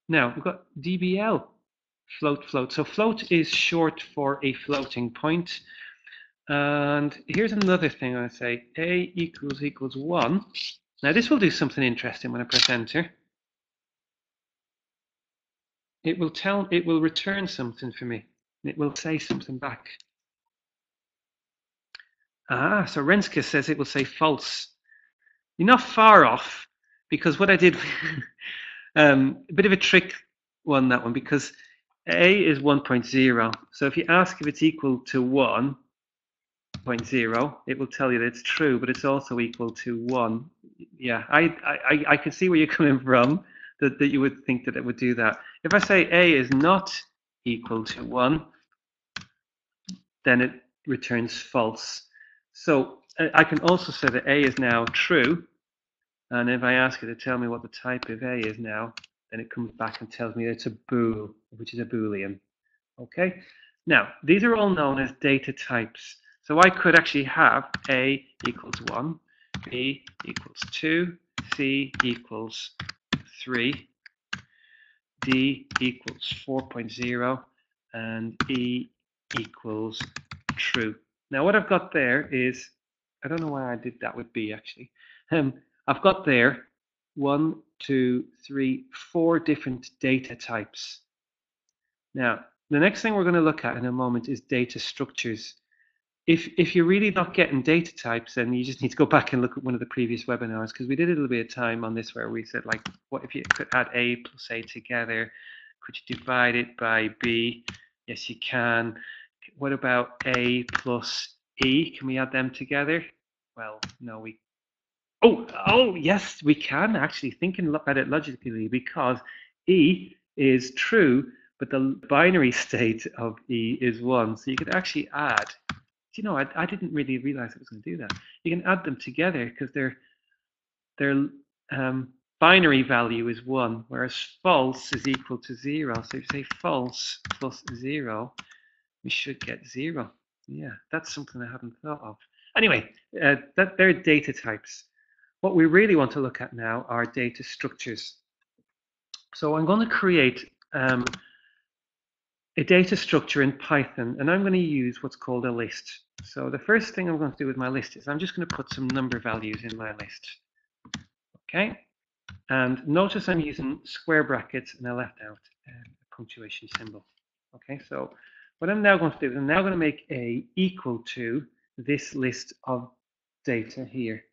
now we've got DBL, float. So float is short for a floating point. And here's another thing I say, A equals 1. Now this will do something interesting when I press enter. It will return something for me. It will say something back. Ah, so Renska says it will say false. You're not far off, because what I did, a bit of a trick one, that one, because A is 1.0. So if you ask if it's equal to 1.0, it will tell you that it's true, but it's also equal to 1. Yeah, I can see where you're coming from, that you would think that it would do that. If I say A is not equal to 1, then it returns false. So I can also say that A is now true. And if I ask it to tell me what the type of A is now, then it comes back and tells me it's a bool, which is a Boolean. Okay. Now, these are all known as data types. So I could actually have A equals 1, B equals 2, C equals 3, D equals 4.0, and E equals true. Now what I've got there is, I don't know why I did that with B actually. I've got there 1, 2, 3, 4 different data types. Now, the next thing we're going to look at in a moment is data structures. If you're really not getting data types, then you just need to go back and look at one of the previous webinars, because we did a little bit of time on this where we said, like, what if you could add A plus A together? Could you divide it by B? Yes, you can. What about A plus E? Can we add them together? Well, no, we. Oh, yes, we can actually, thinking about it logically, because E is true, but the binary state of E is 1. So you could actually add. You know, I didn't really realize I was going to do that. You can add them together because their binary value is 1, whereas false is equal to 0. So if you say false plus 0, we should get 0. Yeah, that's something I haven't thought of. Anyway, they're data types. What we really want to look at now are data structures. So I'm going to create a data structure in Python, and I'm going to use what's called a list. So the first thing I'm going to do with my list is I'm just going to put some number values in my list. Okay, and notice I'm using square brackets and I left out a punctuation symbol. Okay, so what I'm now going to do is I'm now going to make A equal to this list of data here.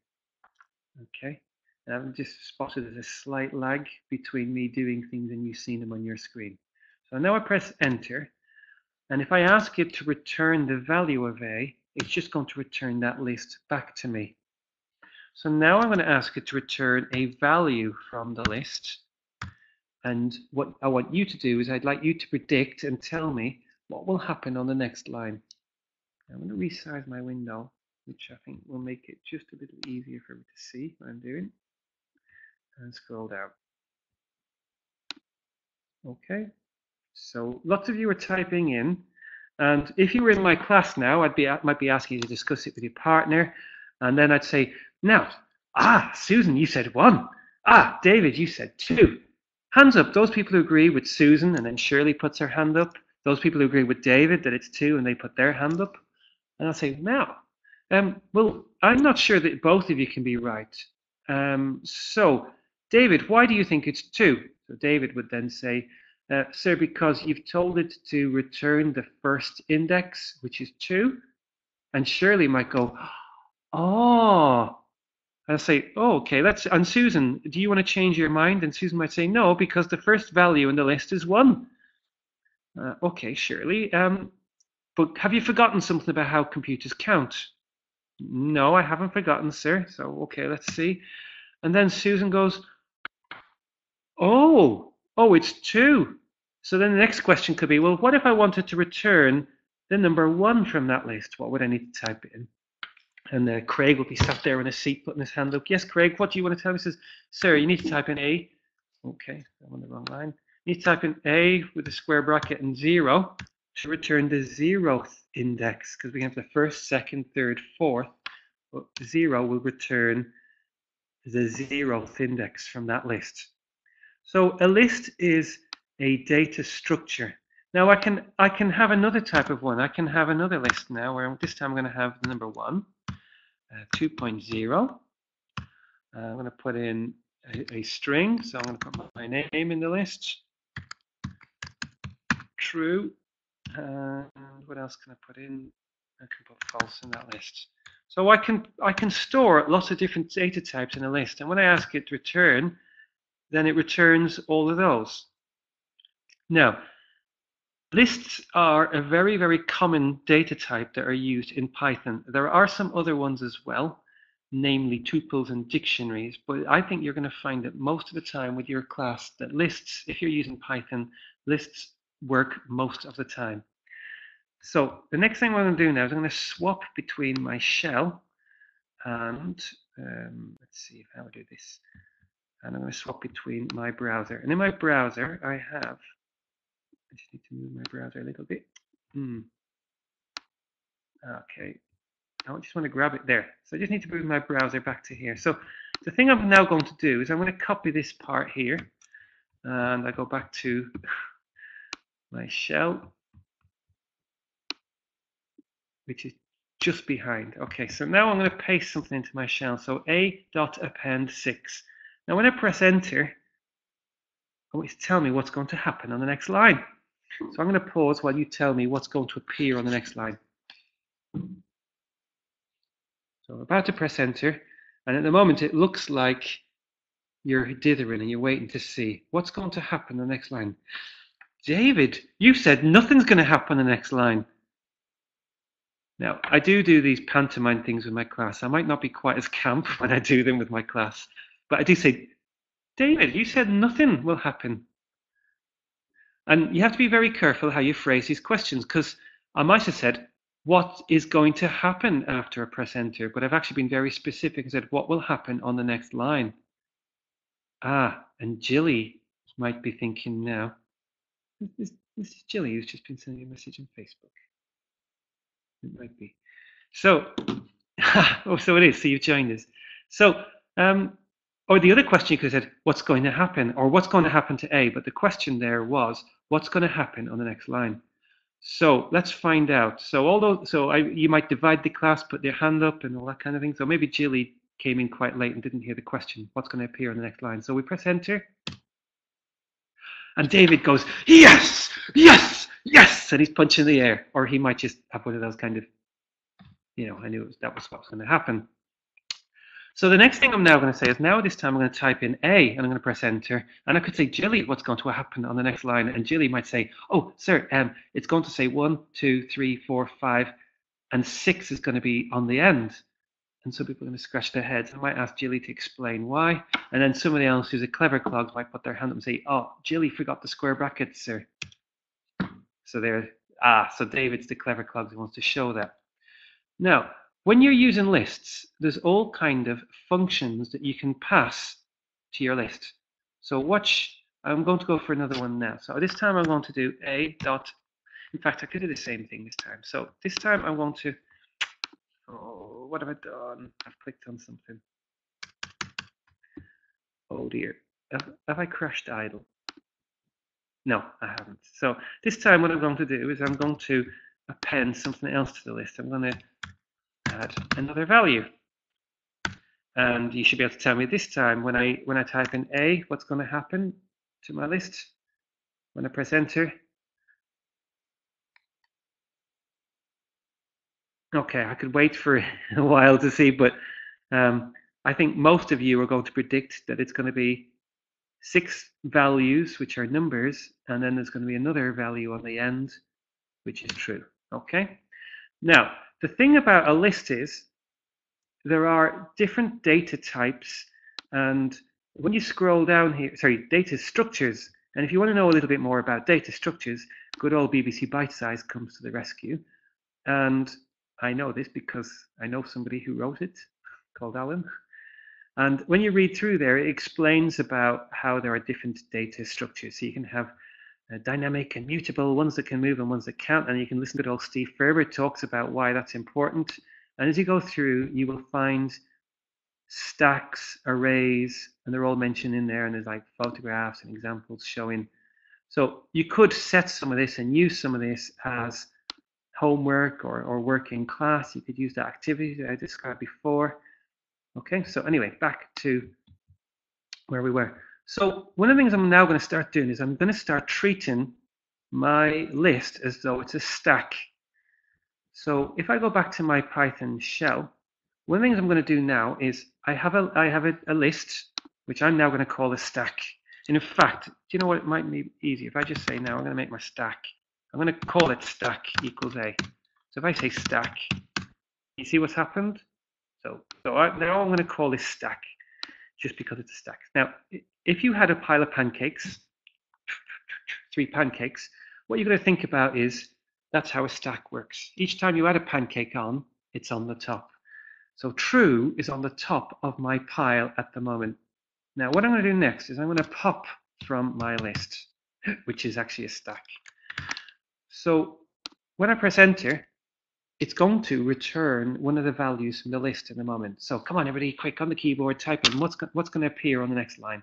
Okay, and I've just spotted there's a slight lag between me doing things and you seeing them on your screen. So now I press enter, and if I ask it to return the value of A, it's just going to return that list back to me. So now I'm going to ask it to return a value from the list, and what I want you to do is I'd like you to predict and tell me what will happen on the next line. I'm going to resize my window, which I think will make it just a little easier for me to see what I'm doing, and scroll down. Okay, so lots of you are typing in, and if you were in my class now, might be asking you to discuss it with your partner, and then I'd say, now, Susan, you said 1. David, you said 2. Hands up, those people who agree with Susan, and then Shirley puts her hand up. Those people who agree with David that it's 2, and they put their hand up. And I'll say, now, well, I'm not sure that both of you can be right. So, David, why do you think it's 2? So David would then say, sir, because you've told it to return the first index, which is 2. And Shirley might go, oh. I'll say, oh, okay, and Susan, do you want to change your mind? And Susan might say, no, because the first value in the list is 1. Okay, Shirley, but have you forgotten something about how computers count? No, I haven't forgotten, sir. So, okay, let's see. And then Susan goes, oh, it's 2. So then the next question could be, well, what if I wanted to return the number 1 from that list? What would I need to type in? And Craig will be sat there in his seat putting his hand up. Yes, Craig, what do you want to tell me? He says, sir, you need to type in A. Okay, I'm on the wrong line. You need to type in A with a square bracket and 0 to return the 0th index, because we have the first, second, third, fourth. But 0 will return the 0th index from that list. So a list is a data structure. Now I can have another type of one. I can have another list now where this time I'm going to have the number 1. 2.0. I'm going to put in a string, so I'm going to put my name in the list. True. And what else can I put in? I can put false in that list. So I can store lots of different data types in a list, and when I ask it to return, then it returns all of those. Now, lists are a very, very common data type that are used in Python. There are some other ones as well. namely tuples and dictionaries. But I think you're going to find that most of the time with your class that lists, if you're using Python, lists work most of the time. So the next thing I'm going to do now is I'm going to swap between my shell and let's see how I do this. And I'm going to swap between my browser. And in my browser, I just need to move my browser a little bit. Okay. I just want to grab it there. So I just need to move my browser back to here. So the thing I'm now going to do is I'm going to copy this part here. And I go back to my shell, which is just behind. Okay, so now I'm going to paste something into my shell. So a.append 6. Now when I press enter, I want you to tell me what's going to happen on the next line. So I'm going to pause while you tell me what's going to appear on the next line. So I'm about to press enter, and at the moment it looks like you're dithering and you're waiting to see what's going to happen on the next line. David, you said nothing's going to happen on the next line. Now, I do these pantomime things with my class. I might not be quite as camp when I do them with my class, but I do say, David, you said nothing will happen. And you have to be very careful how you phrase these questions, because I might have said, what is going to happen after I press enter? But I've actually been very specific and said, what will happen on the next line? Ah, and Jilly might be thinking now, this is Jilly who's just been sending a message on Facebook. It might be. So, oh, so it is. So you've joined us. So, or the other question you could have said, what's going to happen? Or what's going to happen to A? But the question there was, what's going to happen on the next line? So let's find out. So you might divide the class, put their hand up and all that kind of thing. So maybe Jilly came in quite late and didn't hear the question. What's going to appear on the next line? So we press enter. And David goes, yes, yes, yes. And he's punching the air. Or he might just have one of those kind of, I knew that was what was going to happen. So the next thing I'm now going to say is now this time I'm going to type in A and I'm going to press enter. And I could say, Jilly, what's going to happen on the next line? And Jilly might say, oh, sir, it's going to say 1, 2, 3, 4, 5, and 6 is going to be on the end. And so people are going to scratch their heads. I might ask Jilly to explain why. And then somebody else who's a clever clogs might put their hand up and say, oh, Jilly forgot the square brackets, sir. So so David's the clever clogs who wants to show that. Now, when you're using lists, there's all kind of functions that you can pass to your list. So watch, I'm going to go for another one now. So this time I'm going to do in fact, I could do the same thing this time. So this time I'm going to, oh, what have I done? I've clicked on something. Oh dear, have I crashed idle? No, I haven't. So this time what I'm going to do is I'm going to append something else to the list. I'm going to add another value, and you should be able to tell me this time when I type in A, what's going to happen to my list when I press enter. Okay, I could wait for a while to see, but I think most of you are going to predict that it's going to be 6 values, which are numbers, and then there's going to be another value on the end, which is true. Okay. Now, the thing about a list is there are different data types, and when you scroll down here, data structures, and if you want to know a little bit more about data structures, good old BBC Bitesize comes to the rescue. And I know this because I know somebody who wrote it, called Alan. And when you read through there, it explains about how there are different data structures. So you can have dynamic and mutable, ones that can move and ones that can't. And you can listen to good old Steve Ferber talks about why that's important. And as you go through, you will find stacks, arrays, and they're all mentioned in there. And there's like photographs and examples showing. So you could set some of this and use some of this as homework or work in class. You could use that activity that I described before. Okay, so anyway, back to where we were. So one of the things I'm now going to start doing is I'm going to start treating my list as though it's a stack. So if I go back to my Python shell, one of the things I'm going to do now is I have a list, which I'm now going to call a stack. And in fact, do you know what? It might be easier if I just say now I'm going to make my stack. I'm going to call it stack equals A. So if I say stack, you see what's happened? So now I'm going to call this stack, just because it's a stack. Now, if you had a pile of pancakes, 3 pancakes, what you're going to think about is that's how a stack works. Each time you add a pancake on, it's on the top. So true is on the top of my pile at the moment. Now, what I'm going to do next is I'm going to pop from my list, which is actually a stack. So when I press enter, it's going to return one of the values from the list in a moment. So come on, everybody, quick on the keyboard, type in what's going to appear on the next line.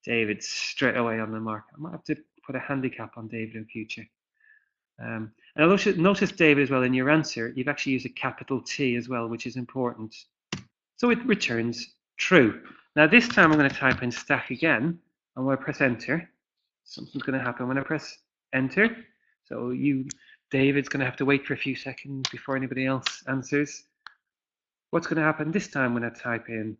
David straight away on the mark. I might have to put a handicap on David in future. And notice, David, as well, in your answer, you've actually used a capital T as well, which is important. So it returns true. Now this time I'm going to type in stack again, and when I press enter, something's going to happen when I press enter. So David's going to have to wait for a few seconds before anybody else answers. What's going to happen this time when I type in?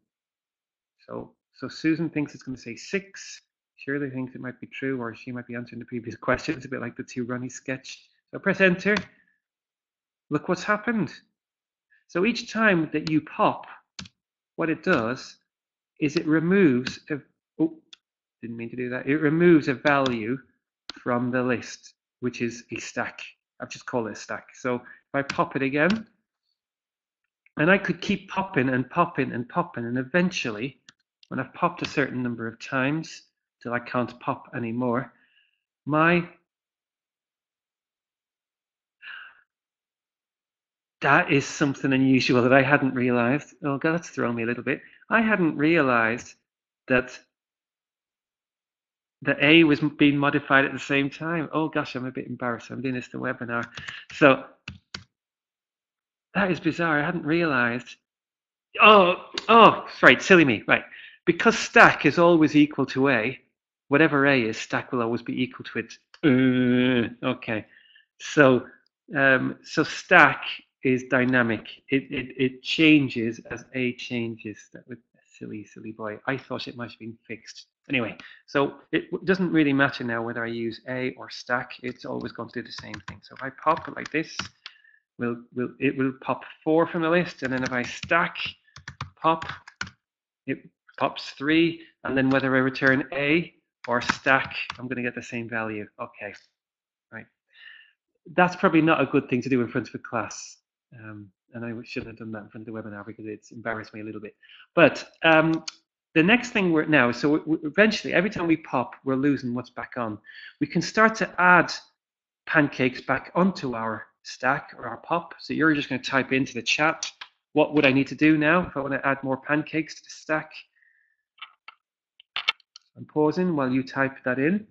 So Susan thinks it's going to say 6. Shirley thinks it might be true, or she might be answering the previous question. It's a bit like the 2 Ronnie sketch. So press enter. Look what's happened. So each time that you pop, what it does is it removes didn't mean to do that. It removes a value from the list, which is a stack. I've just called it a stack. So if I pop it again, and I could keep popping and popping and popping, and eventually, when I've popped a certain number of times till I can't pop anymore, that is something unusual that I hadn't realized. Oh God, that's thrown me a little bit. I hadn't realized that the A was being modified at the same time. Oh gosh, I'm a bit embarrassed. I'm doing this to webinar. So that is bizarre. I hadn't realized. Oh, right, silly me. Right. Because stack is always equal to A, whatever A is, stack will always be equal to it. Okay. So stack is dynamic. It changes as A changes. That was a silly boy. I thought it might have been fixed. Anyway, so it doesn't really matter now whether I use A or stack. It's always going to do the same thing. So if I pop it like this, it will pop 4 from the list, and then if I stack pop, it pops 3, and then whether I return A or stack, I'm going to get the same value. Okay, right. That's probably not a good thing to do in front of a class, and I shouldn't have done that in front of the webinar because it's embarrassed me a little bit. But the next thing so eventually every time we pop, we're losing what's back on. We can start to add pancakes back onto our stack or our pop. So you're just going to type into the chat, what would I need to do now if I want to add more pancakes to the stack? I'm pausing while you type that in,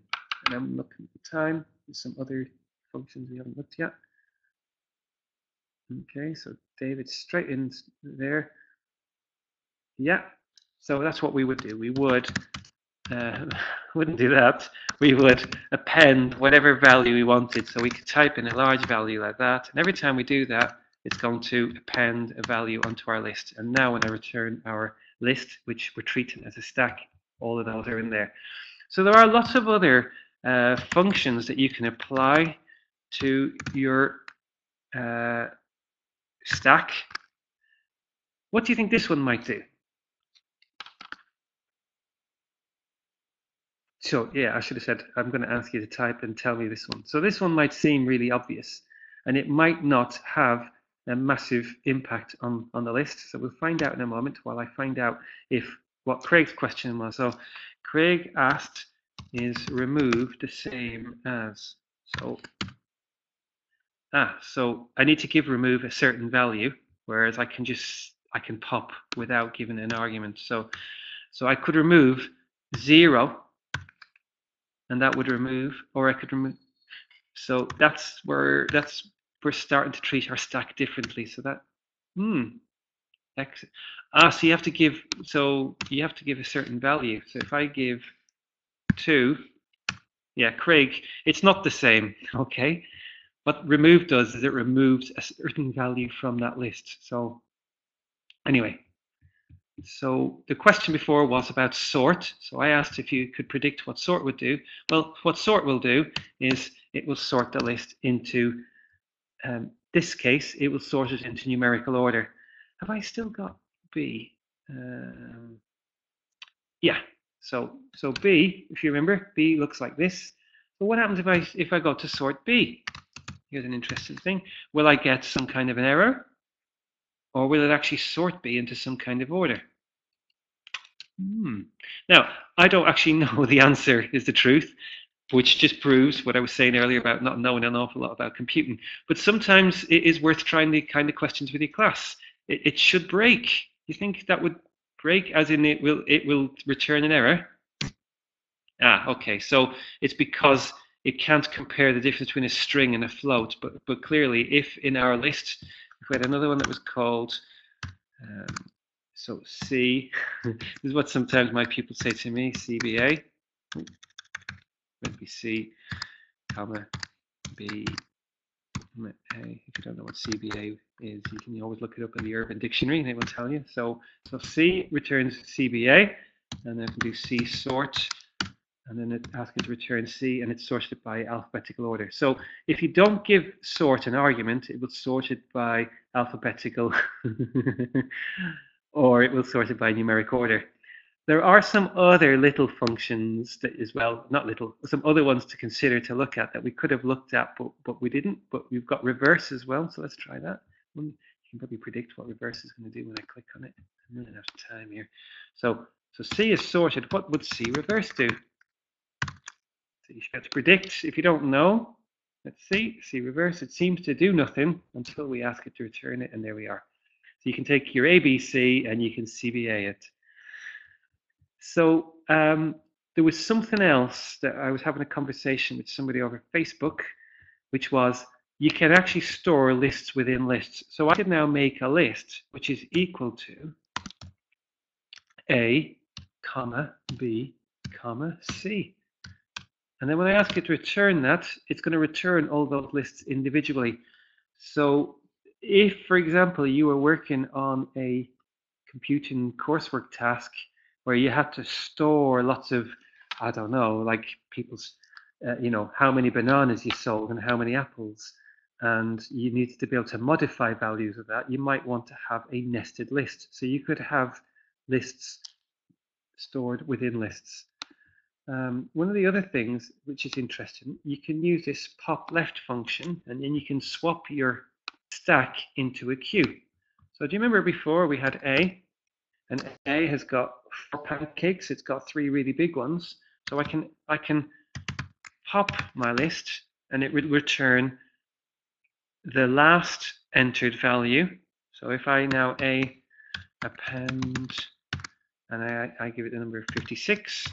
and I'm looking at the time. There's some other functions we haven't looked yet. Okay, so David straight in there. Yeah, so that's what we would do. We wouldn't do that. We would append whatever value we wanted. So we could type in a large value like that, and every time we do that, it's going to append a value onto our list. And now when I return our list, which we're treating as a stack, all of those are in there. So there are lots of other functions that you can apply to your stack. What do you think this one might do? So yeah, I should have said, I'm going to ask you to type and tell me this one. So this one might seem really obvious, and it might not have a massive impact on the list. So we'll find out in a moment while I find out what Craig's question was. So Craig asked, is remove the same as? So I need to give remove a certain value, whereas I can pop without giving an argument. So I could remove 0, and that would remove, or I could remove. So that's where we're starting to treat our stack differently. So that so you have to give a certain value. So if I give 2, yeah, Craig, it's not the same. Okay, what remove does is it removes a certain value from that list. So anyway, so the question before was about sort. So I asked if you could predict what sort would do. Well, what sort will do is it will sort the list into, this case, it will sort it into numerical order. Have I still got B. Yeah, so B, if you remember, B looks like this. So what happens if I go to sort B? Here's an interesting thing. Will I get some kind of an error? Or will it actually sort B into some kind of order? Now, I don't actually know the answer is the truth, which just proves what I was saying earlier about not knowing an awful lot about computing. But sometimes it is worth trying the kind of questions with your class. It should break. You think that would break, as in it will return an error? Okay. So it's because it can't compare the difference between a string and a float. But clearly, if in our list, if we had another one that was called so C, this is what sometimes my pupils say to me, CBA. Maybe C, comma, B, comma, A. If you don't know what CBA is, you can always look it up in the Urban Dictionary and it will tell you. So C returns CBA, and then I can do C sort, and then it asks you to return C, and it's sorted by alphabetical order. So if you don't give sort an argument, it will sort it by alphabetical, or it will sort it by numeric order. There are some other little functions that as well, not little, some other ones to consider to look at that we could have looked at, but we didn't. But we've got reverse as well, so let's try that. You can probably predict what reverse is going to do when I click on it. I'm running out of time here. So C is sorted. What would C reverse do? So you should be able to predict. If you don't know, let's see. C reverse, it seems to do nothing until we ask it to return it, and there we are. So you can take your ABC and you can CBA it. So there was something else that I was having a conversation with somebody over Facebook, which was you can actually store lists within lists. So I could now make a list which is equal to A, comma, B, comma, C. And then when I ask it to return that, it's going to return all those lists individually. So if, for example, you were working on a computing coursework task where you have to store lots of, I don't know, like people's, how many bananas you sold and how many apples, and you need to be able to modify values of that, you might want to have a nested list. So you could have lists stored within lists. One of the other things which is interesting, you can use this pop left function, and then you can swap your stack into a queue. So do you remember before we had A? And A has got 4 pancakes. It's got 3 really big ones. So I can pop my list, and it will return the last entered value. So if I now A append, and I give it the number 56,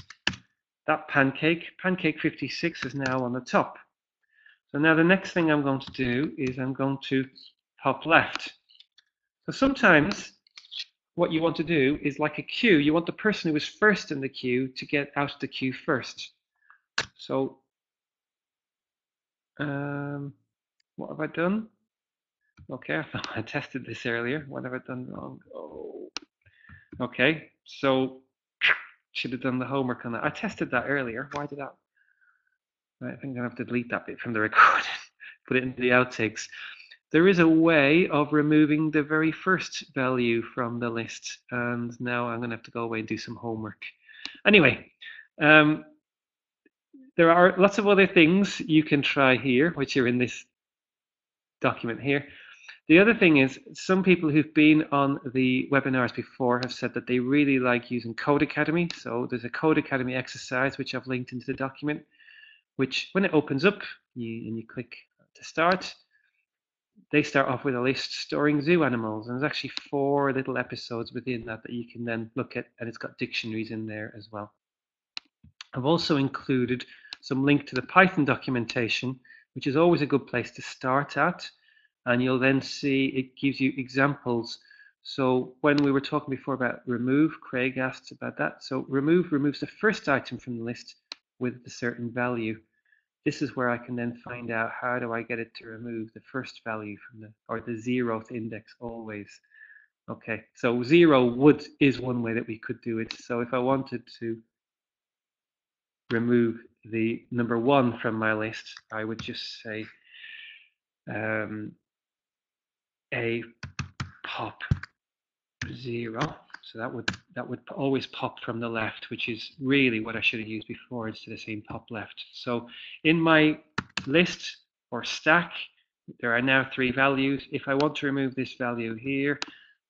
that pancake 56 is now on the top. So now the next thing I'm going to do is I'm going to pop left. So sometimes what you want to do is like a queue. You want the person who is first in the queue to get out of the queue first. So what have I done? Okay, I tested this earlier. What have I done wrong? Oh, okay. So should have done the homework on that. I tested that earlier. Why did that? I think I'm gonna have to delete that bit from the recording. Put it into the outtakes. There is a way of removing the very first value from the list, and now I'm going to have to go away and do some homework. Anyway, there are lots of other things you can try here, which are in this document here. The other thing is, some people who've been on the webinars before have said that they really like using Codecademy. So there's a Codecademy exercise, which I've linked into the document, which when it opens up, and you click to start, they start off with a list storing zoo animals, and there's actually 4 little episodes within that you can then look at, and it's got dictionaries in there as well. I've also included some link to the Python documentation, which is always a good place to start at, and you'll then see it gives you examples. So when we were talking before about remove, Craig asked about that. So remove removes the first item from the list with a certain value. This is where I can then find out how do I get it to remove the first value from or the 0th index always. Okay, so 0 is one way that we could do it. So if I wanted to remove the number 1 from my list, I would just say a pop 0. So that would always pop from the left, which is really what I should have used before instead of saying pop left. So in my list or stack, there are now 3 values. If I want to remove this value here,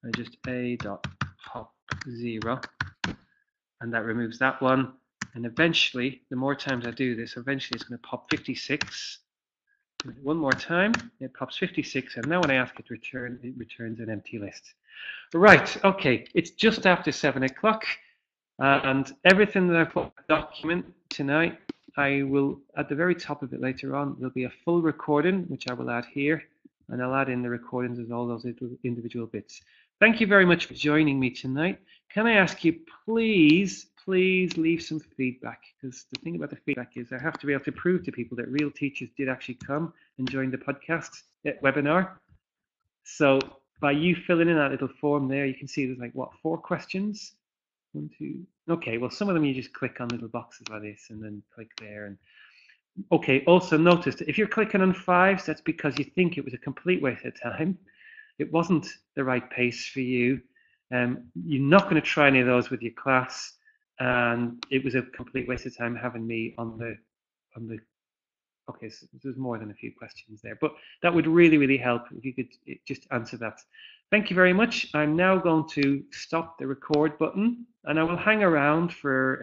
I just a.pop 0, and that removes that one. And eventually, the more times I do this, eventually it's going to pop 56. One more time, it pops 56, and now when I ask it to return, it returns an empty list. Right, okay, it's just after 7 o'clock, and everything that I've put in the document tonight, I will, at the very top of it later on, there'll be a full recording, which I will add here, and I'll add in the recordings as all those individual bits. Thank you very much for joining me tonight. Can I ask you, please leave some feedback, because the thing about the feedback is I have to be able to prove to people that real teachers did actually come and join the podcast webinar. So by you filling in that little form there, you can see there's like, what, 4 questions? 1, 2. Okay, well, some of them you just click on little boxes like this and then click there. And okay, also notice that if you're clicking on 5s, that's because you think it was a complete waste of time. It wasn't the right pace for you. You're not going to try any of those with your class, and it was a complete waste of time having me on the. Okay, so there's more than a few questions there, but that would really help if you could just answer that. Thank you very much. I'm now going to stop the record button, and I will hang around for